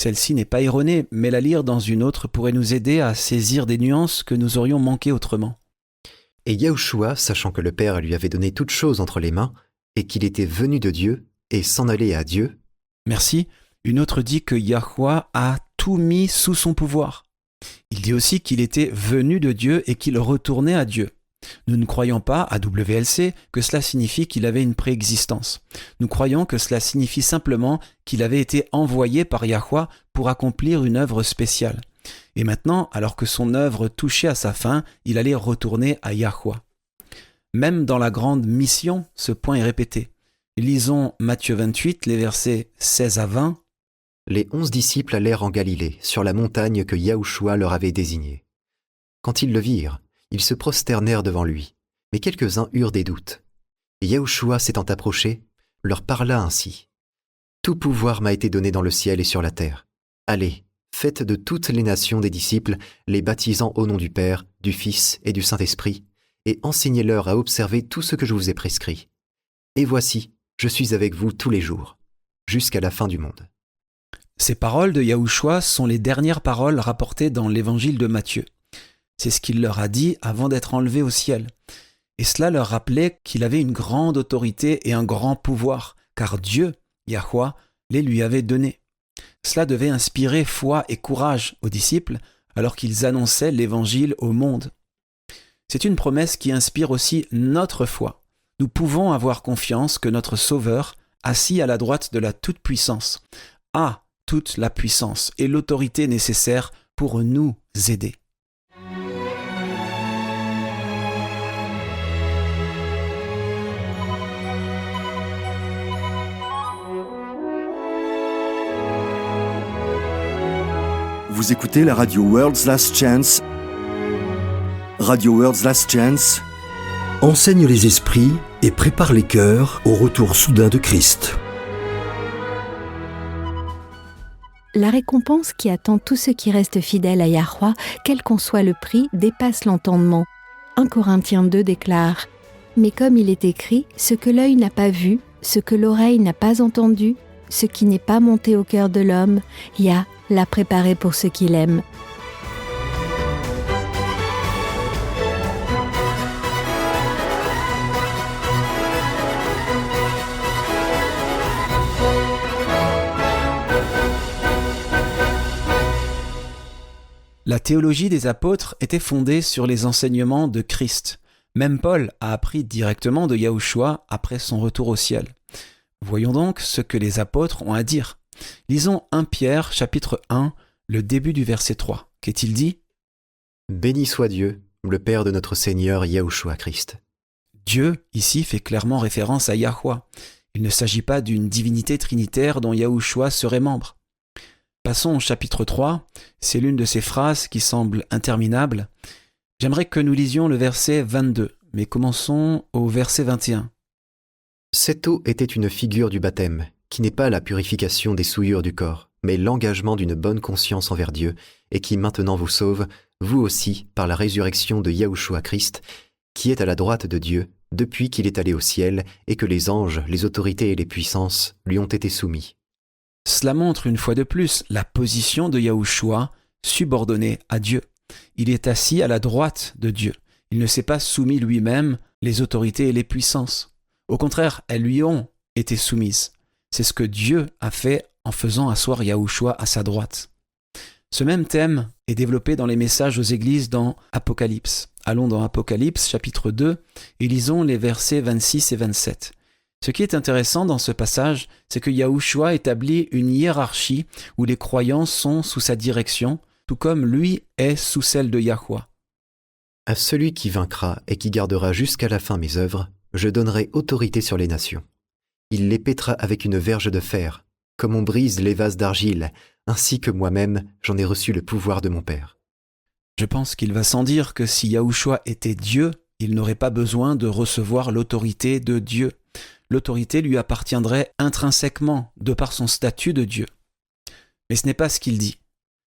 Celle-ci n'est pas erronée, mais la lire dans une autre pourrait nous aider à saisir des nuances que nous aurions manquées autrement. Et Yahushua, sachant que le Père lui avait donné toutes choses entre les mains, et qu'il était venu de Dieu, et s'en allait à Dieu. Merci. Une autre dit que Yahweh a tout mis sous son pouvoir. Il dit aussi qu'il était venu de Dieu et qu'il retournait à Dieu. Nous ne croyons pas, à WLC, que cela signifie qu'il avait une préexistence. Nous croyons que cela signifie simplement qu'il avait été envoyé par Yahweh pour accomplir une œuvre spéciale. Et maintenant, alors que son œuvre touchait à sa fin, il allait retourner à Yahweh. Même dans la grande mission, ce point est répété. Lisons Matthieu 28, les versets 16 à 20. Les 11 disciples allèrent en Galilée, sur la montagne que Yahushua leur avait désignée. Quand ils le virent, ils se prosternèrent devant lui, mais quelques-uns eurent des doutes. Et Yahushua, s'étant approché, leur parla ainsi. « Tout pouvoir m'a été donné dans le ciel et sur la terre. Allez, faites de toutes les nations des disciples, les baptisant au nom du Père, du Fils et du Saint-Esprit, et enseignez-leur à observer tout ce que je vous ai prescrit. Et voici, je suis avec vous tous les jours, jusqu'à la fin du monde. » Ces paroles de Yahushua sont les dernières paroles rapportées dans l'évangile de Matthieu. C'est ce qu'il leur a dit avant d'être enlevé au ciel. Et cela leur rappelait qu'il avait une grande autorité et un grand pouvoir, car Dieu, Yahweh, les lui avait donnés. Cela devait inspirer foi et courage aux disciples alors qu'ils annonçaient l'évangile au monde. C'est une promesse qui inspire aussi notre foi. Nous pouvons avoir confiance que notre Sauveur, assis à la droite de la toute-puissance, a toute la puissance et l'autorité nécessaires pour nous aider. Vous écoutez la radio World's Last Chance. Radio World's Last Chance enseigne les esprits et prépare les cœurs au retour soudain de Christ. La récompense qui attend tous ceux qui restent fidèles à Yahweh, quel qu'en soit le prix, dépasse l'entendement. 1 Corinthiens 2 déclare « Mais comme il est écrit, ce que l'œil n'a pas vu, ce que l'oreille n'a pas entendu, ce qui n'est pas monté au cœur de l'homme, Yah l'a préparé pour ceux qui l'aiment. » La théologie des apôtres était fondée sur les enseignements de Christ. Même Paul a appris directement de Yahushua après son retour au ciel. Voyons donc ce que les apôtres ont à dire. Lisons 1 Pierre, chapitre 1, le début du verset 3. Qu'est-il dit ? Béni soit Dieu, le Père de notre Seigneur Yahushua Christ. Dieu, ici, fait clairement référence à Yahweh. Il ne s'agit pas d'une divinité trinitaire dont Yahushua serait membre. Passons au chapitre 3, c'est l'une de ces phrases qui semble interminable. J'aimerais que nous lisions le verset 22, mais commençons au verset 21. Cette eau était une figure du baptême, qui n'est pas la purification des souillures du corps, mais l'engagement d'une bonne conscience envers Dieu, et qui maintenant vous sauve, vous aussi, par la résurrection de Yahushua Christ, qui est à la droite de Dieu, depuis qu'il est allé au ciel, et que les anges, les autorités et les puissances lui ont été soumis. Cela montre une fois de plus la position de Yahushua subordonnée à Dieu. Il est assis à la droite de Dieu. Il ne s'est pas soumis lui-même les autorités et les puissances. Au contraire, elles lui ont été soumises. C'est ce que Dieu a fait en faisant asseoir Yahushua à sa droite. Ce même thème est développé dans les messages aux églises dans Apocalypse. Allons dans Apocalypse chapitre 2 et lisons les versets 26 et 27. Ce qui est intéressant dans ce passage, c'est que Yahushua établit une hiérarchie où les croyants sont sous sa direction, tout comme lui est sous celle de Yahweh. À celui qui vaincra et qui gardera jusqu'à la fin mes œuvres, je donnerai autorité sur les nations. Il les pétera avec une verge de fer, comme on brise les vases d'argile, ainsi que moi-même j'en ai reçu le pouvoir de mon Père. Je pense qu'il va sans dire que si Yahushua était Dieu, il n'aurait pas besoin de recevoir l'autorité de Dieu. L'autorité lui appartiendrait intrinsèquement, de par son statut de Dieu. Mais ce n'est pas ce qu'il dit.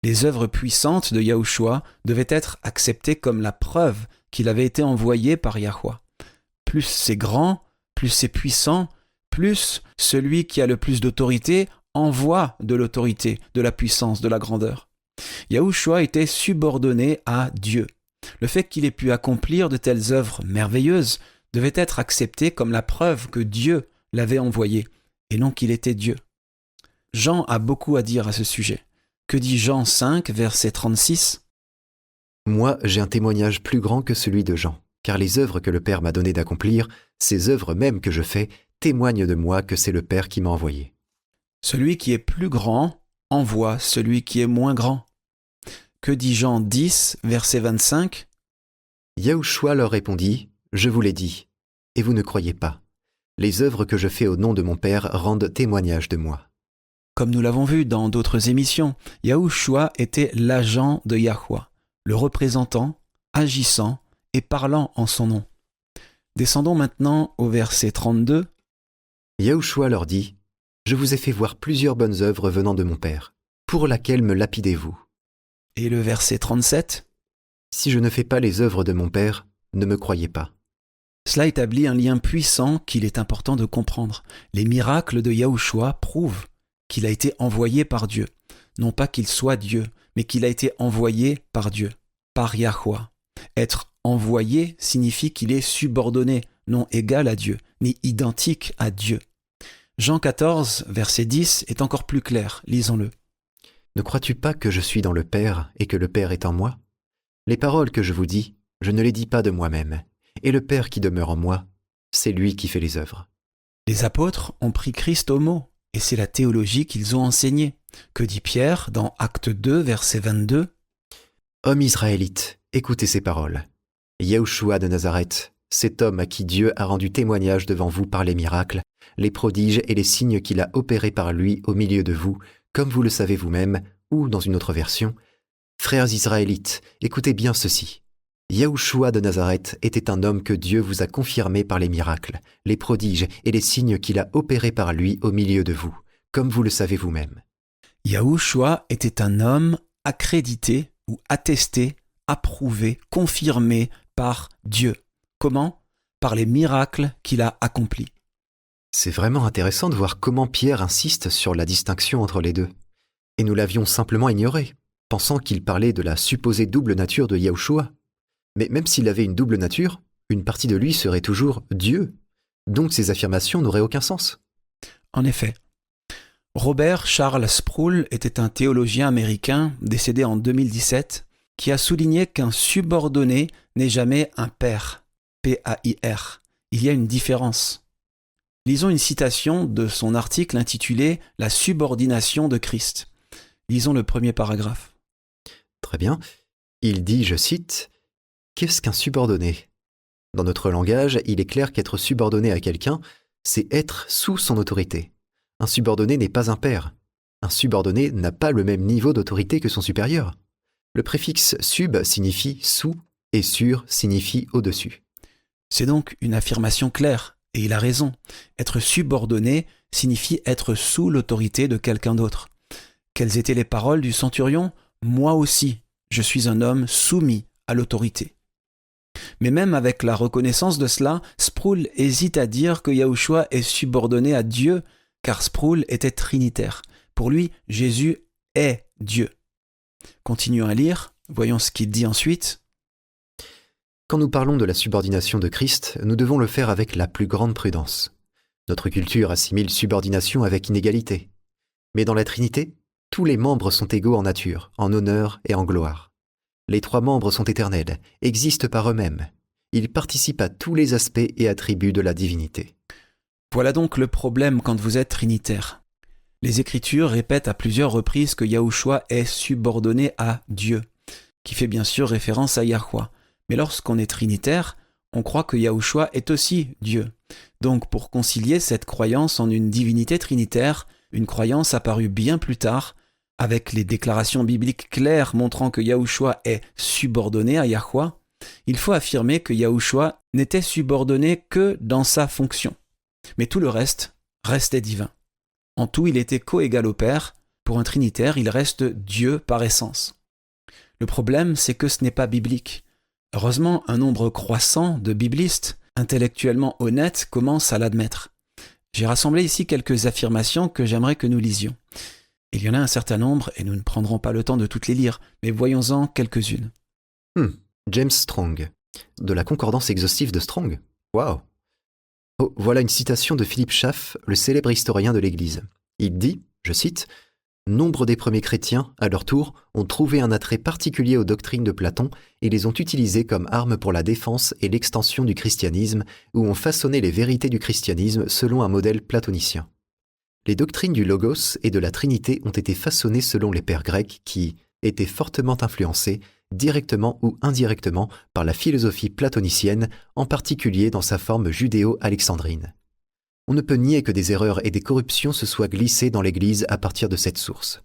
Les œuvres puissantes de Yahushua devaient être acceptées comme la preuve qu'il avait été envoyé par Yahweh. Plus c'est grand, plus c'est puissant, plus celui qui a le plus d'autorité envoie de l'autorité, de la puissance, de la grandeur. Yahushua était subordonné à Dieu. Le fait qu'il ait pu accomplir de telles œuvres merveilleuses devait être accepté comme la preuve que Dieu l'avait envoyé, et non qu'il était Dieu. Jean a beaucoup à dire à ce sujet. Que dit Jean 5, verset 36 ? « Moi, j'ai un témoignage plus grand que celui de Jean, car les œuvres que le Père m'a donné d'accomplir, ces œuvres mêmes que je fais, témoignent de moi que c'est le Père qui m'a envoyé. » Celui qui est plus grand envoie celui qui est moins grand. Que dit Jean 10, verset 25 ? Yahushua leur répondit, « Je vous l'ai dit, et vous ne croyez pas. Les œuvres que je fais au nom de mon Père rendent témoignage de moi. » Comme nous l'avons vu dans d'autres émissions, Yahushua était l'agent de Yahweh, le représentant, agissant et parlant en son nom. Descendons maintenant au verset 32. Yahushua leur dit, « Je vous ai fait voir plusieurs bonnes œuvres venant de mon Père. Pour laquelle me lapidez-vous ? Et le verset 37. Si je ne fais pas les œuvres de mon Père, ne me croyez pas. » Cela établit un lien puissant qu'il est important de comprendre. Les miracles de Yahushua prouvent qu'il a été envoyé par Dieu. Non pas qu'il soit Dieu, mais qu'il a été envoyé par Dieu, par Yahweh. Être envoyé signifie qu'il est subordonné, non égal à Dieu, ni identique à Dieu. Jean 14, verset 10 est encore plus clair, lisons-le. « Ne crois-tu pas que je suis dans le Père et que le Père est en moi ? Les paroles que je vous dis, je ne les dis pas de moi-même, et le Père qui demeure en moi, c'est lui qui fait les œuvres. » Les apôtres ont pris Christ au mot, et c'est la théologie qu'ils ont enseignée. Que dit Pierre dans Acte 2, verset 22 ? « Hommes israélites, écoutez ces paroles. Yahushua de Nazareth, cet homme à qui Dieu a rendu témoignage devant vous par les miracles, les prodiges et les signes qu'il a opérés par lui au milieu de vous, comme vous le savez vous-même, ou dans une autre version, « Frères israélites, écoutez bien ceci. Yahushua de Nazareth était un homme que Dieu vous a confirmé par les miracles, les prodiges et les signes qu'il a opérés par lui au milieu de vous, comme vous le savez vous-même. » Yahushua était un homme accrédité ou attesté, approuvé, confirmé par Dieu. Comment ? Par les miracles qu'il a accomplis. C'est vraiment intéressant de voir comment Pierre insiste sur la distinction entre les deux. Et nous l'avions simplement ignoré, pensant qu'il parlait de la supposée double nature de Yahushua. Mais même s'il avait une double nature, une partie de lui serait toujours Dieu. Donc ces affirmations n'auraient aucun sens. En effet. Robert Charles Sproul était un théologien américain décédé en 2017 qui a souligné qu'un subordonné n'est jamais un père, P-A-I-R. Il y a une différence. Lisons une citation de son article intitulé « La subordination de Christ ». Lisons le premier paragraphe. Très bien. Il dit, je cite, « Qu'est-ce qu'un subordonné ? Dans notre langage, il est clair qu'être subordonné à quelqu'un, c'est être sous son autorité. Un subordonné n'est pas un père. Un subordonné n'a pas le même niveau d'autorité que son supérieur. Le préfixe sub signifie sous et sur signifie au-dessus. » C'est donc une affirmation claire, et il a raison. Être subordonné signifie être sous l'autorité de quelqu'un d'autre. Quelles étaient les paroles du centurion ? « Moi aussi, je suis un homme soumis à l'autorité. » Mais même avec la reconnaissance de cela, Sproul hésite à dire que Yahushua est subordonné à Dieu, car Sproul était trinitaire. Pour lui, Jésus est Dieu. Continuons à lire, voyons ce qu'il dit ensuite. Quand nous parlons de la subordination de Christ, nous devons le faire avec la plus grande prudence. Notre culture assimile subordination avec inégalité. Mais dans la Trinité, tous les membres sont égaux en nature, en honneur et en gloire. Les trois membres sont éternels, existent par eux-mêmes. Ils participent à tous les aspects et attributs de la divinité. Voilà donc le problème quand vous êtes trinitaire. Les Écritures répètent à plusieurs reprises que Yahushua est subordonné à Dieu, qui fait bien sûr référence à Yahweh. Mais lorsqu'on est trinitaire, on croit que Yahushua est aussi Dieu. Donc pour concilier cette croyance en une divinité trinitaire, une croyance apparue bien plus tard, avec les déclarations bibliques claires montrant que Yahushua est subordonné à Yahweh, il faut affirmer que Yahushua n'était subordonné que dans sa fonction. Mais tout le reste restait divin. En tout, il était coégal au Père. Pour un trinitaire, il reste Dieu par essence. Le problème, c'est que ce n'est pas biblique. Heureusement, un nombre croissant de biblistes, intellectuellement honnêtes, commencent à l'admettre. J'ai rassemblé ici quelques affirmations que j'aimerais que nous lisions. Il y en a un certain nombre et nous ne prendrons pas le temps de toutes les lire, mais voyons-en quelques-unes. James Strong, de la concordance exhaustive de Strong. Waouh! Oh, voilà une citation de Philippe Schaff, le célèbre historien de l'Église. Il dit, je cite, « Nombre des premiers chrétiens, à leur tour, ont trouvé un attrait particulier aux doctrines de Platon et les ont utilisées comme armes pour la défense et l'extension du christianisme, ou ont façonné les vérités du christianisme selon un modèle platonicien. Les doctrines du Logos et de la Trinité ont été façonnées selon les pères grecs qui étaient fortement influencés, directement ou indirectement, par la philosophie platonicienne, en particulier dans sa forme judéo-alexandrine. On ne peut nier que des erreurs et des corruptions se soient glissées dans l'Église à partir de cette source.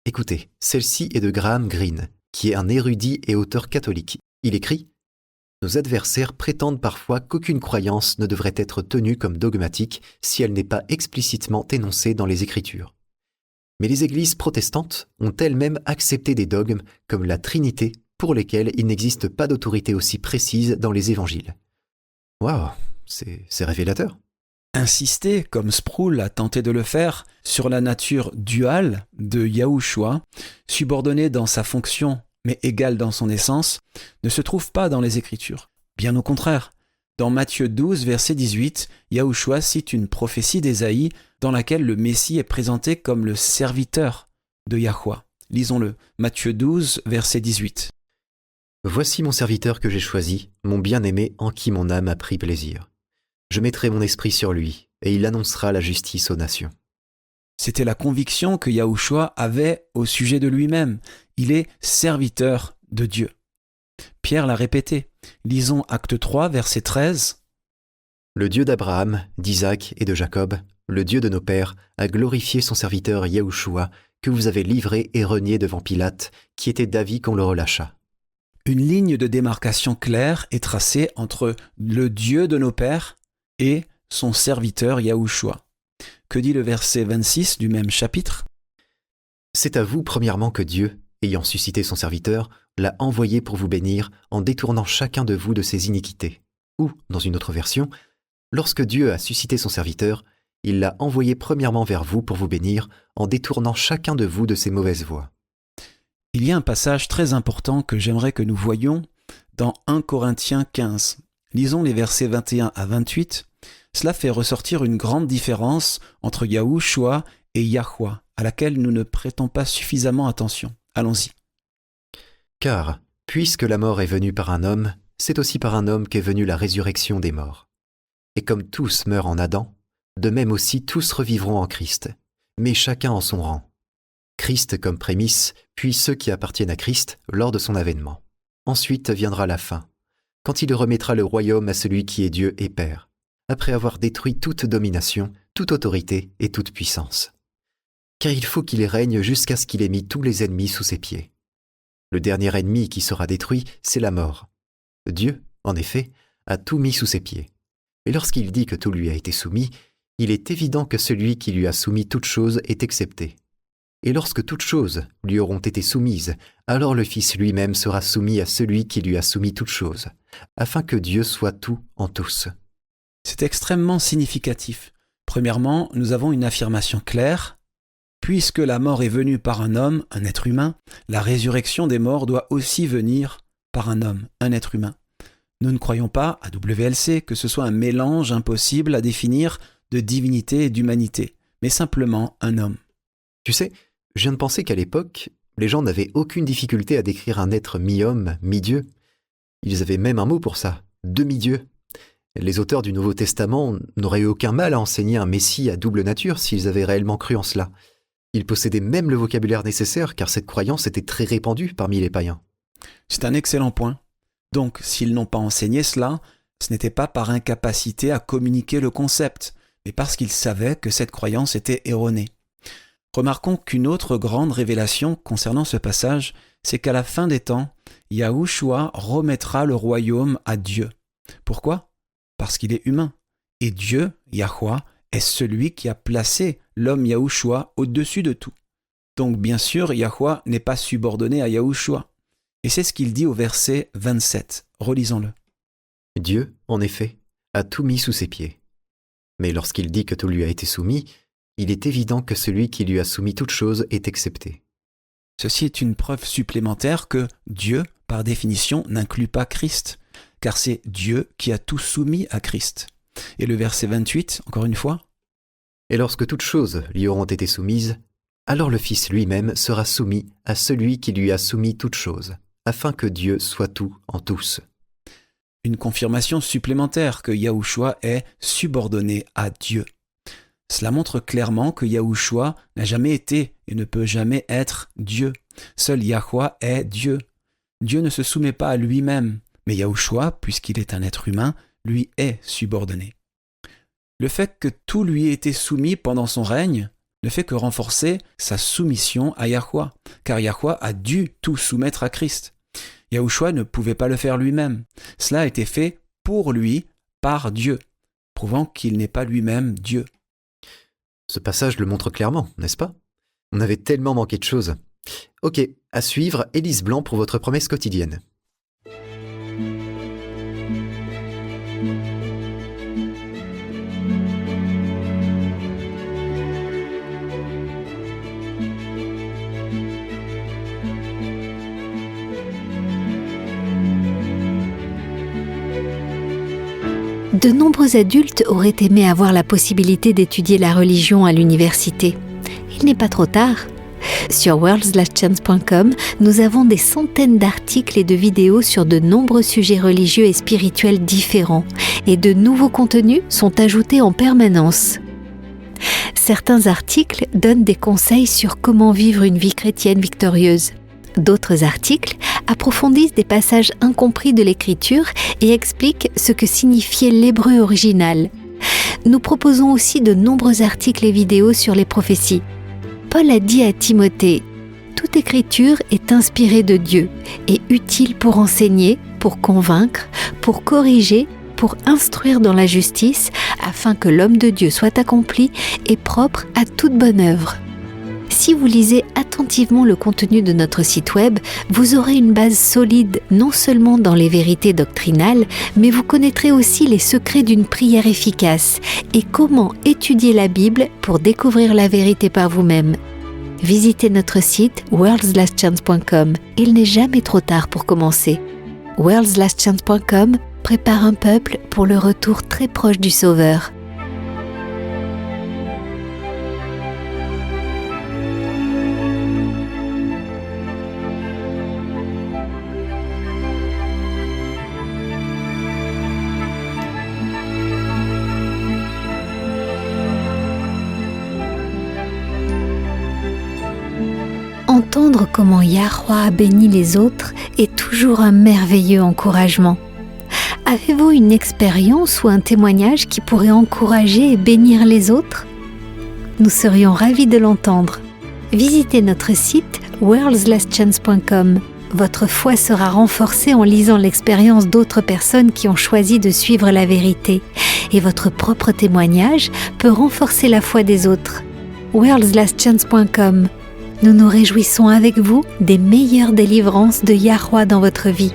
Écoutez, celle-ci est de Graham Greene, qui est un érudit et auteur catholique. Il écrit « Nos adversaires prétendent parfois qu'aucune croyance ne devrait être tenue comme dogmatique si elle n'est pas explicitement énoncée dans les Écritures. Mais les églises protestantes ont elles-mêmes accepté des dogmes comme la Trinité pour lesquels il n'existe pas d'autorité aussi précise dans les évangiles. » Waouh, c'est révélateur. Insister, comme Sproul a tenté de le faire, sur la nature duale de Yahushua, subordonnée dans sa fonction mais égale dans son essence, ne se trouve pas dans les Écritures. Bien au contraire. Dans Matthieu 12, verset 18, Yahushua cite une prophétie d'Ésaïe dans laquelle le Messie est présenté comme le serviteur de Yahweh. Lisons-le, Matthieu 12, verset 18. « Voici mon serviteur que j'ai choisi, mon bien-aimé en qui mon âme a pris plaisir. Je mettrai mon esprit sur lui, et il annoncera la justice aux nations. » C'était la conviction que Yahushua avait au sujet de lui-même. Il est serviteur de Dieu. Pierre l'a répété. Lisons Acte 3, verset 13. « Le Dieu d'Abraham, d'Isaac et de Jacob, le Dieu de nos pères, a glorifié son serviteur Yahushua, que vous avez livré et renié devant Pilate, qui était d'avis qu'on le relâcha. » Une ligne de démarcation claire est tracée entre le Dieu de nos pères et son serviteur Yahushua. Que dit le verset 26 du même chapitre ? « C'est à vous premièrement que Dieu, ayant suscité son serviteur, l'a envoyé pour vous bénir en détournant chacun de vous de ses iniquités. » Ou, dans une autre version, « Lorsque Dieu a suscité son serviteur, il l'a envoyé premièrement vers vous pour vous bénir en détournant chacun de vous de ses mauvaises voies. » Il y a un passage très important que j'aimerais que nous voyions dans 1 Corinthiens 15. Lisons les versets 21 à 28. Cela fait ressortir une grande différence entre Yahushua et Yahweh, à laquelle nous ne prêtons pas suffisamment attention. Allons-y. « Car, puisque la mort est venue par un homme, c'est aussi par un homme qu'est venue la résurrection des morts. Et comme tous meurent en Adam, de même aussi tous revivront en Christ, mais chacun en son rang. Christ comme prémisse, puis ceux qui appartiennent à Christ lors de son avènement. Ensuite viendra la fin, quand il remettra le royaume à celui qui est Dieu et Père, après avoir détruit toute domination, toute autorité et toute puissance. Car il faut qu'il règne jusqu'à ce qu'il ait mis tous les ennemis sous ses pieds. Le dernier ennemi qui sera détruit, c'est la mort. Dieu, en effet, a tout mis sous ses pieds. Et lorsqu'il dit que tout lui a été soumis, il est évident que celui qui lui a soumis toutes choses est excepté. Et lorsque toutes choses lui auront été soumises, alors le Fils lui-même sera soumis à celui qui lui a soumis toutes choses, afin que Dieu soit tout en tous. C'est extrêmement significatif. Premièrement, nous avons une affirmation claire. Puisque la mort est venue par un homme, un être humain, la résurrection des morts doit aussi venir par un homme, un être humain. Nous ne croyons pas, à WLC, que ce soit un mélange impossible à définir de divinité et d'humanité, mais simplement un homme. Tu sais, je viens de penser qu'à l'époque, les gens n'avaient aucune difficulté à décrire un être mi-homme, mi-dieu. Ils avaient même un mot pour ça, demi-dieu. Les auteurs du Nouveau Testament n'auraient eu aucun mal à enseigner un Messie à double nature s'ils avaient réellement cru en cela. Ils possédaient même le vocabulaire nécessaire car cette croyance était très répandue parmi les païens. C'est un excellent point. Donc, s'ils n'ont pas enseigné cela, ce n'était pas par incapacité à communiquer le concept, mais parce qu'ils savaient que cette croyance était erronée. Remarquons qu'une autre grande révélation concernant ce passage, c'est qu'à la fin des temps, Yahushua remettra le royaume à Dieu. Pourquoi ? Parce qu'il est humain. Et Dieu, Yahweh, est celui qui a placé l'homme Yahushua au-dessus de tout. Donc bien sûr, Yahweh n'est pas subordonné à Yahushua. Et c'est ce qu'il dit au verset 27. Relisons-le. Dieu, en effet, a tout mis sous ses pieds. Mais lorsqu'il dit que tout lui a été soumis, il est évident que celui qui lui a soumis toute chose est excepté. Ceci est une preuve supplémentaire que Dieu, par définition, n'inclut pas Christ, car c'est Dieu qui a tout soumis à Christ. Et le verset 28, encore une fois, « Et lorsque toutes choses lui auront été soumises, alors le Fils lui-même sera soumis à celui qui lui a soumis toutes choses, afin que Dieu soit tout en tous. » Une confirmation supplémentaire que Yahushua est subordonné à Dieu. Cela montre clairement que Yahushua n'a jamais été et ne peut jamais être Dieu. Seul Yahweh est Dieu. Dieu ne se soumet pas à lui-même, mais Yahushua, puisqu'il est un être humain, lui est subordonné. Le fait que tout lui ait été soumis pendant son règne ne fait que renforcer sa soumission à Yahweh, car Yahweh a dû tout soumettre à Christ. Yahushua ne pouvait pas le faire lui-même. Cela a été fait pour lui, par Dieu, prouvant qu'il n'est pas lui-même Dieu. Ce passage le montre clairement, n'est-ce pas? On avait tellement manqué de choses. Ok, à suivre, Élise Blanc pour votre promesse quotidienne. De nombreux adultes auraient aimé avoir la possibilité d'étudier la religion à l'université. Il n'est pas trop tard. Sur worldslastchance.com, nous avons des centaines d'articles et de vidéos sur de nombreux sujets religieux et spirituels différents, et de nouveaux contenus sont ajoutés en permanence. Certains articles donnent des conseils sur comment vivre une vie chrétienne victorieuse. D'autres articles approfondissent des passages incompris de l'Écriture et expliquent ce que signifiait l'hébreu original. Nous proposons aussi de nombreux articles et vidéos sur les prophéties. Paul a dit à Timothée « Toute écriture est inspirée de Dieu et utile pour enseigner, pour convaincre, pour corriger, pour instruire dans la justice, afin que l'homme de Dieu soit accompli et propre à toute bonne œuvre. » Si vous lisez attentivement le contenu de notre site web, vous aurez une base solide non seulement dans les vérités doctrinales, mais vous connaîtrez aussi les secrets d'une prière efficace et comment étudier la Bible pour découvrir la vérité par vous-même. Visitez notre site worldslastchance.com. Il n'est jamais trop tard pour commencer. worldslastchance.com prépare un peuple pour le retour très proche du Sauveur. Entendre comment Yahweh a béni les autres est toujours un merveilleux encouragement. Avez-vous une expérience ou un témoignage qui pourrait encourager et bénir les autres? Nous serions ravis de l'entendre. Visitez notre site worldslastchance.com. Votre foi sera renforcée en lisant l'expérience d'autres personnes qui ont choisi de suivre la vérité, et votre propre témoignage peut renforcer la foi des autres. worldslastchance.com. Nous nous réjouissons avec vous des meilleures délivrances de Yahweh dans votre vie.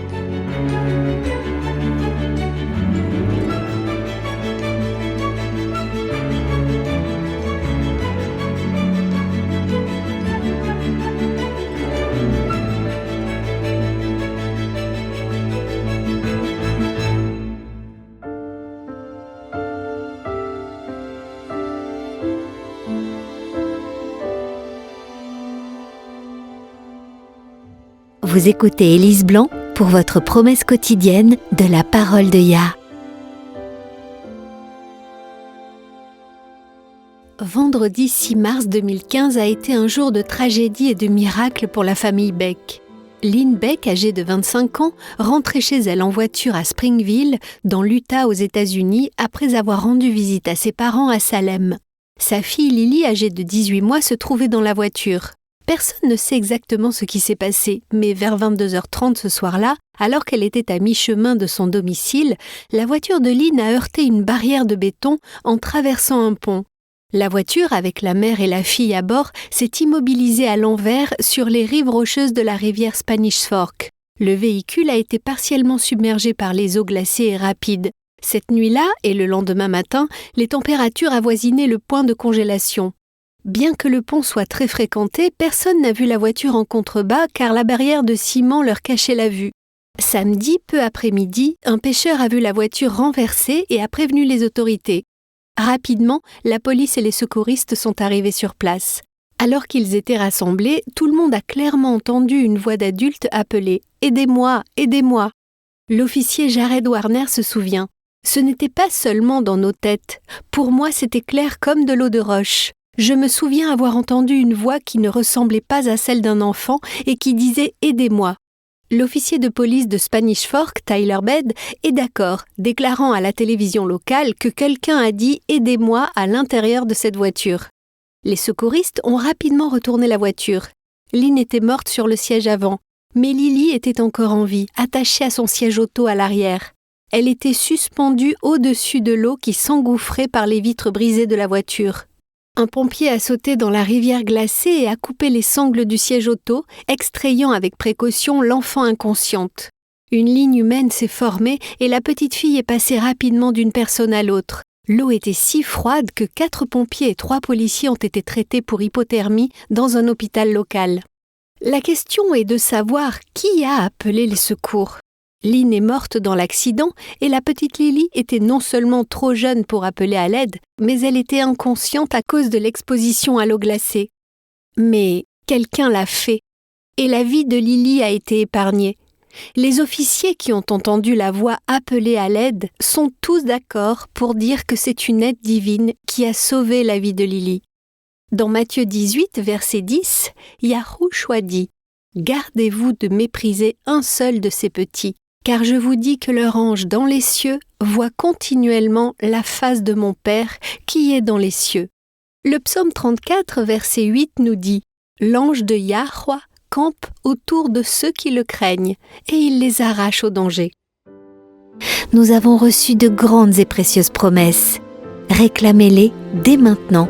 Vous écoutez Élise Blanc pour votre promesse quotidienne de la parole de Yah. Vendredi 6 mars 2015 a été un jour de tragédie et de miracle pour la famille Beck. Lynn Beck, âgée de 25 ans, rentrait chez elle en voiture à Springville, dans l'Utah aux États-Unis, après avoir rendu visite à ses parents à Salem. Sa fille Lily, âgée de 18 mois, se trouvait dans la voiture. Personne ne sait exactement ce qui s'est passé, mais vers 22h30 ce soir-là, alors qu'elle était à mi-chemin de son domicile, la voiture de Lynn a heurté une barrière de béton en traversant un pont. La voiture, avec la mère et la fille à bord, s'est immobilisée à l'envers sur les rives rocheuses de la rivière Spanish Fork. Le véhicule a été partiellement submergé par les eaux glacées et rapides. Cette nuit-là et le lendemain matin, les températures avoisinaient le point de congélation. Bien que le pont soit très fréquenté, personne n'a vu la voiture en contrebas car la barrière de ciment leur cachait la vue. Samedi, peu après midi, un pêcheur a vu la voiture renversée et a prévenu les autorités. Rapidement, la police et les secouristes sont arrivés sur place. Alors qu'ils étaient rassemblés, tout le monde a clairement entendu une voix d'adulte appeler « Aidez-moi, aidez-moi !» L'officier Jared Warner se souvient. Ce n'était pas seulement dans nos têtes. Pour moi, c'était clair comme de l'eau de roche. Je me souviens avoir entendu une voix qui ne ressemblait pas à celle d'un enfant et qui disait « Aidez-moi !» L'officier de police de Spanish Fork, Tyler Bed, est d'accord, déclarant à la télévision locale que quelqu'un a dit « Aidez-moi » à l'intérieur de cette voiture. Les secouristes ont rapidement retourné la voiture. Lynn était morte sur le siège avant, mais Lily était encore en vie, attachée à son siège auto à l'arrière. Elle était suspendue au-dessus de l'eau qui s'engouffrait par les vitres brisées de la voiture. Un pompier a sauté dans la rivière glacée et a coupé les sangles du siège auto, extrayant avec précaution l'enfant inconsciente. Une ligne humaine s'est formée et la petite fille est passée rapidement d'une personne à l'autre. L'eau était si froide que 4 pompiers et 3 policiers ont été traités pour hypothermie dans un hôpital local. La question est de savoir qui a appelé les secours. Lynn est morte dans l'accident et la petite Lily était non seulement trop jeune pour appeler à l'aide, mais elle était inconsciente à cause de l'exposition à l'eau glacée. Mais quelqu'un l'a fait et la vie de Lily a été épargnée. Les officiers qui ont entendu la voix appeler à l'aide sont tous d'accord pour dire que c'est une aide divine qui a sauvé la vie de Lily. Dans Matthieu 18, verset 10, Yahushua dit « Gardez-vous de mépriser un seul de ces petits, car je vous dis que leur ange dans les cieux voit continuellement la face de mon Père qui est dans les cieux. » Le psaume 34, verset 8 nous dit « L'ange de Yahweh campe autour de ceux qui le craignent, et il les arrache au danger. » Nous avons reçu de grandes et précieuses promesses. Réclamez-les dès maintenant.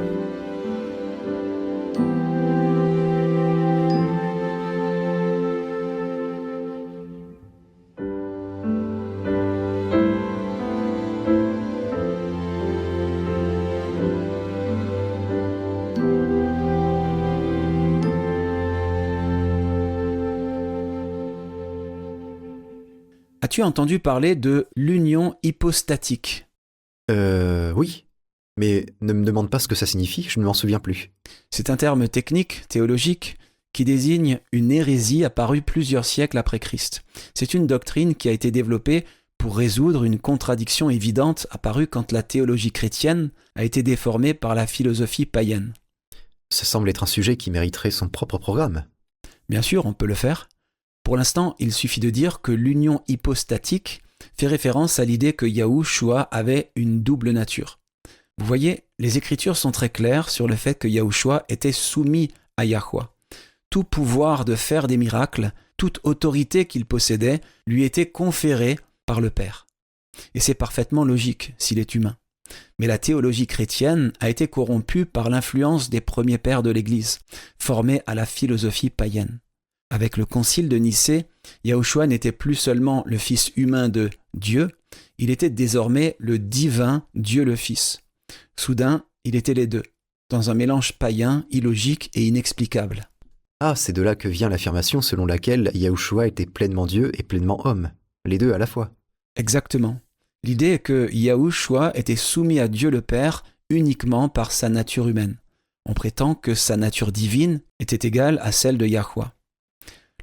As-tu entendu parler de l'union hypostatique ? Oui. Mais ne me demande pas ce que ça signifie, je ne m'en souviens plus. C'est un terme technique, théologique, qui désigne une hérésie apparue plusieurs siècles après Christ. C'est une doctrine qui a été développée pour résoudre une contradiction évidente apparue quand la théologie chrétienne a été déformée par la philosophie païenne. Ça semble être un sujet qui mériterait son propre programme. Bien sûr, on peut le faire. Pour l'instant, il suffit de dire que l'union hypostatique fait référence à l'idée que Yahushua avait une double nature. Vous voyez, les Écritures sont très claires sur le fait que Yahushua était soumis à Yahweh. Tout pouvoir de faire des miracles, toute autorité qu'il possédait, lui était conférée par le Père. Et c'est parfaitement logique s'il est humain. Mais la théologie chrétienne a été corrompue par l'influence des premiers pères de l'Église, formés à la philosophie païenne. Avec le concile de Nicée, Yahushua n'était plus seulement le Fils humain de Dieu, il était désormais le divin Dieu le Fils. Soudain, il était les deux, dans un mélange païen, illogique et inexplicable. Ah, c'est de là que vient l'affirmation selon laquelle Yahushua était pleinement Dieu et pleinement homme, les deux à la fois. Exactement. L'idée est que Yahushua était soumis à Dieu le Père uniquement par sa nature humaine. On prétend que sa nature divine était égale à celle de Yahweh.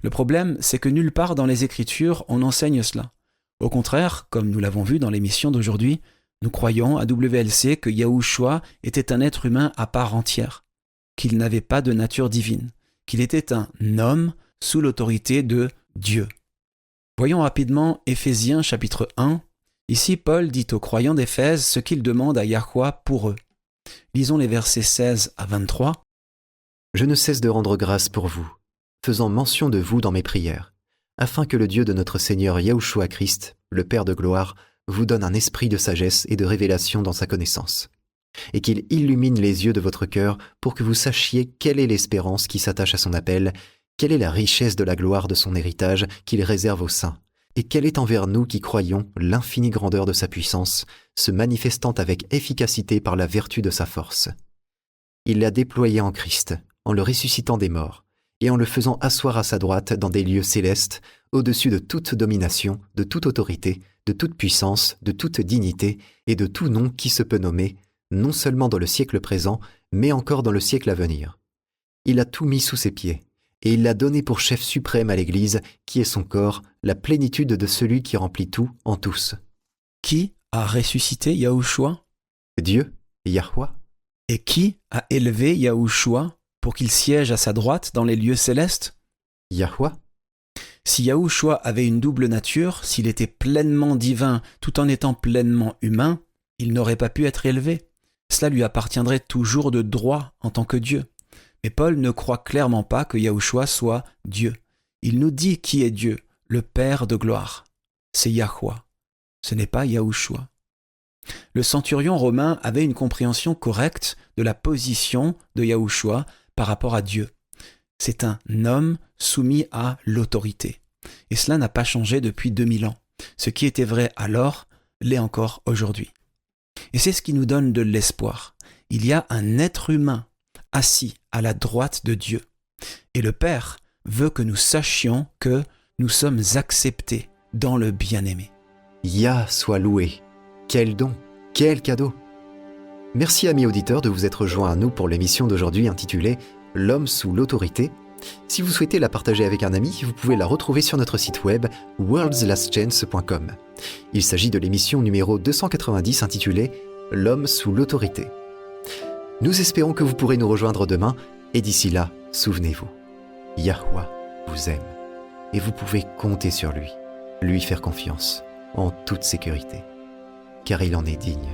Le problème, c'est que nulle part dans les Écritures on enseigne cela. Au contraire, comme nous l'avons vu dans l'émission d'aujourd'hui, nous croyons à WLC que Yahushua était un être humain à part entière, qu'il n'avait pas de nature divine, qu'il était un homme sous l'autorité de Dieu. Voyons rapidement Éphésiens chapitre 1. Ici, Paul dit aux croyants d'Éphèse ce qu'il demande à Yahweh pour eux. Lisons les versets 16 à 23. « Je ne cesse de rendre grâce pour vous, faisant mention de vous dans mes prières, afin que le Dieu de notre Seigneur Yahushua Christ, le Père de gloire, vous donne un esprit de sagesse et de révélation dans sa connaissance, et qu'il illumine les yeux de votre cœur pour que vous sachiez quelle est l'espérance qui s'attache à son appel, quelle est la richesse de la gloire de son héritage qu'il réserve aux saints, et quelle est envers nous qui croyons l'infinie grandeur de sa puissance, se manifestant avec efficacité par la vertu de sa force. Il l'a déployé en Christ, en le ressuscitant des morts, et en le faisant asseoir à sa droite dans des lieux célestes, au-dessus de toute domination, de toute autorité, de toute puissance, de toute dignité, et de tout nom qui se peut nommer, non seulement dans le siècle présent, mais encore dans le siècle à venir. Il a tout mis sous ses pieds, et il l'a donné pour chef suprême à l'Église, qui est son corps, la plénitude de celui qui remplit tout en tous. Qui a ressuscité Yahushua? Dieu, Yahweh. Et qui a élevé Yahushua pour qu'il siège à sa droite dans les lieux célestes? Yahweh. Si Yahushua avait une double nature, s'il était pleinement divin tout en étant pleinement humain, il n'aurait pas pu être élevé. Cela lui appartiendrait toujours de droit en tant que Dieu. Mais Paul ne croit clairement pas que Yahushua soit Dieu. Il nous dit qui est Dieu, le Père de gloire. C'est Yahweh. Ce n'est pas Yahushua. Le centurion romain avait une compréhension correcte de la position de Yahushua par rapport à Dieu. C'est un homme soumis à l'autorité. Et cela n'a pas changé depuis 2000 ans. Ce qui était vrai alors l'est encore aujourd'hui. Et c'est ce qui nous donne de l'espoir. Il y a un être humain assis à la droite de Dieu. Et le Père veut que nous sachions que nous sommes acceptés dans le bien-aimé. Yah soit loué. Quel don, quel cadeau. Merci amis auditeurs de vous être joints à nous pour l'émission d'aujourd'hui intitulée « L'homme sous l'autorité ». Si vous souhaitez la partager avec un ami, vous pouvez la retrouver sur notre site web worldslastchance.com. Il s'agit de l'émission numéro 290 intitulée « L'homme sous l'autorité ». Nous espérons que vous pourrez nous rejoindre demain, et d'ici là, souvenez-vous, Yahweh vous aime, et vous pouvez compter sur lui faire confiance, en toute sécurité, car il en est digne.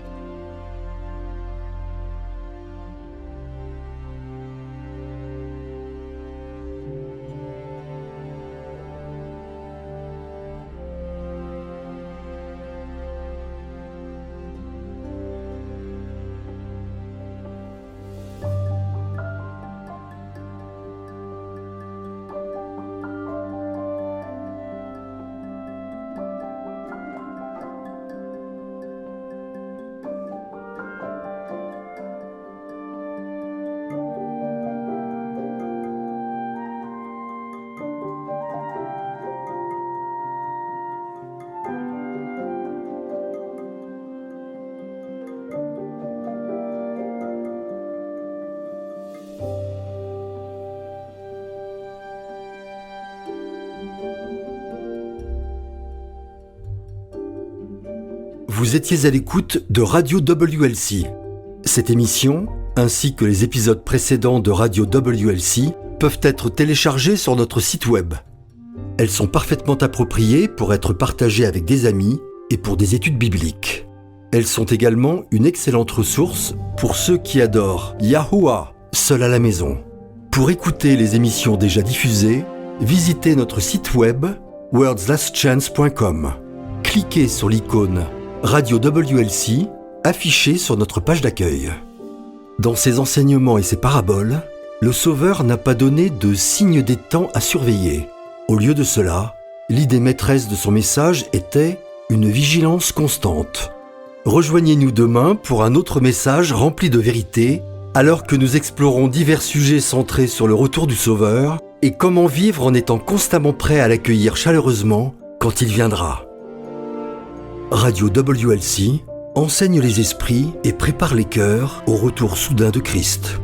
Vous étiez à l'écoute de Radio WLC. Cette émission, ainsi que les épisodes précédents de Radio WLC, peuvent être téléchargés sur notre site web. Elles sont parfaitement appropriées pour être partagées avec des amis et pour des études bibliques. Elles sont également une excellente ressource pour ceux qui adorent Yahuwah, seul à la maison. Pour écouter les émissions déjà diffusées, visitez notre site web worldslastchance.com. Cliquez sur l'icône Radio WLC affichée sur notre page d'accueil. Dans ses enseignements et ses paraboles, le Sauveur n'a pas donné de signe des temps à surveiller. Au lieu de cela, l'idée maîtresse de son message était une vigilance constante. Rejoignez-nous demain pour un autre message rempli de vérité, alors que nous explorons divers sujets centrés sur le retour du Sauveur et comment vivre en étant constamment prêt à l'accueillir chaleureusement quand il viendra. Radio WLC enseigne les esprits et prépare les cœurs au retour soudain de Christ.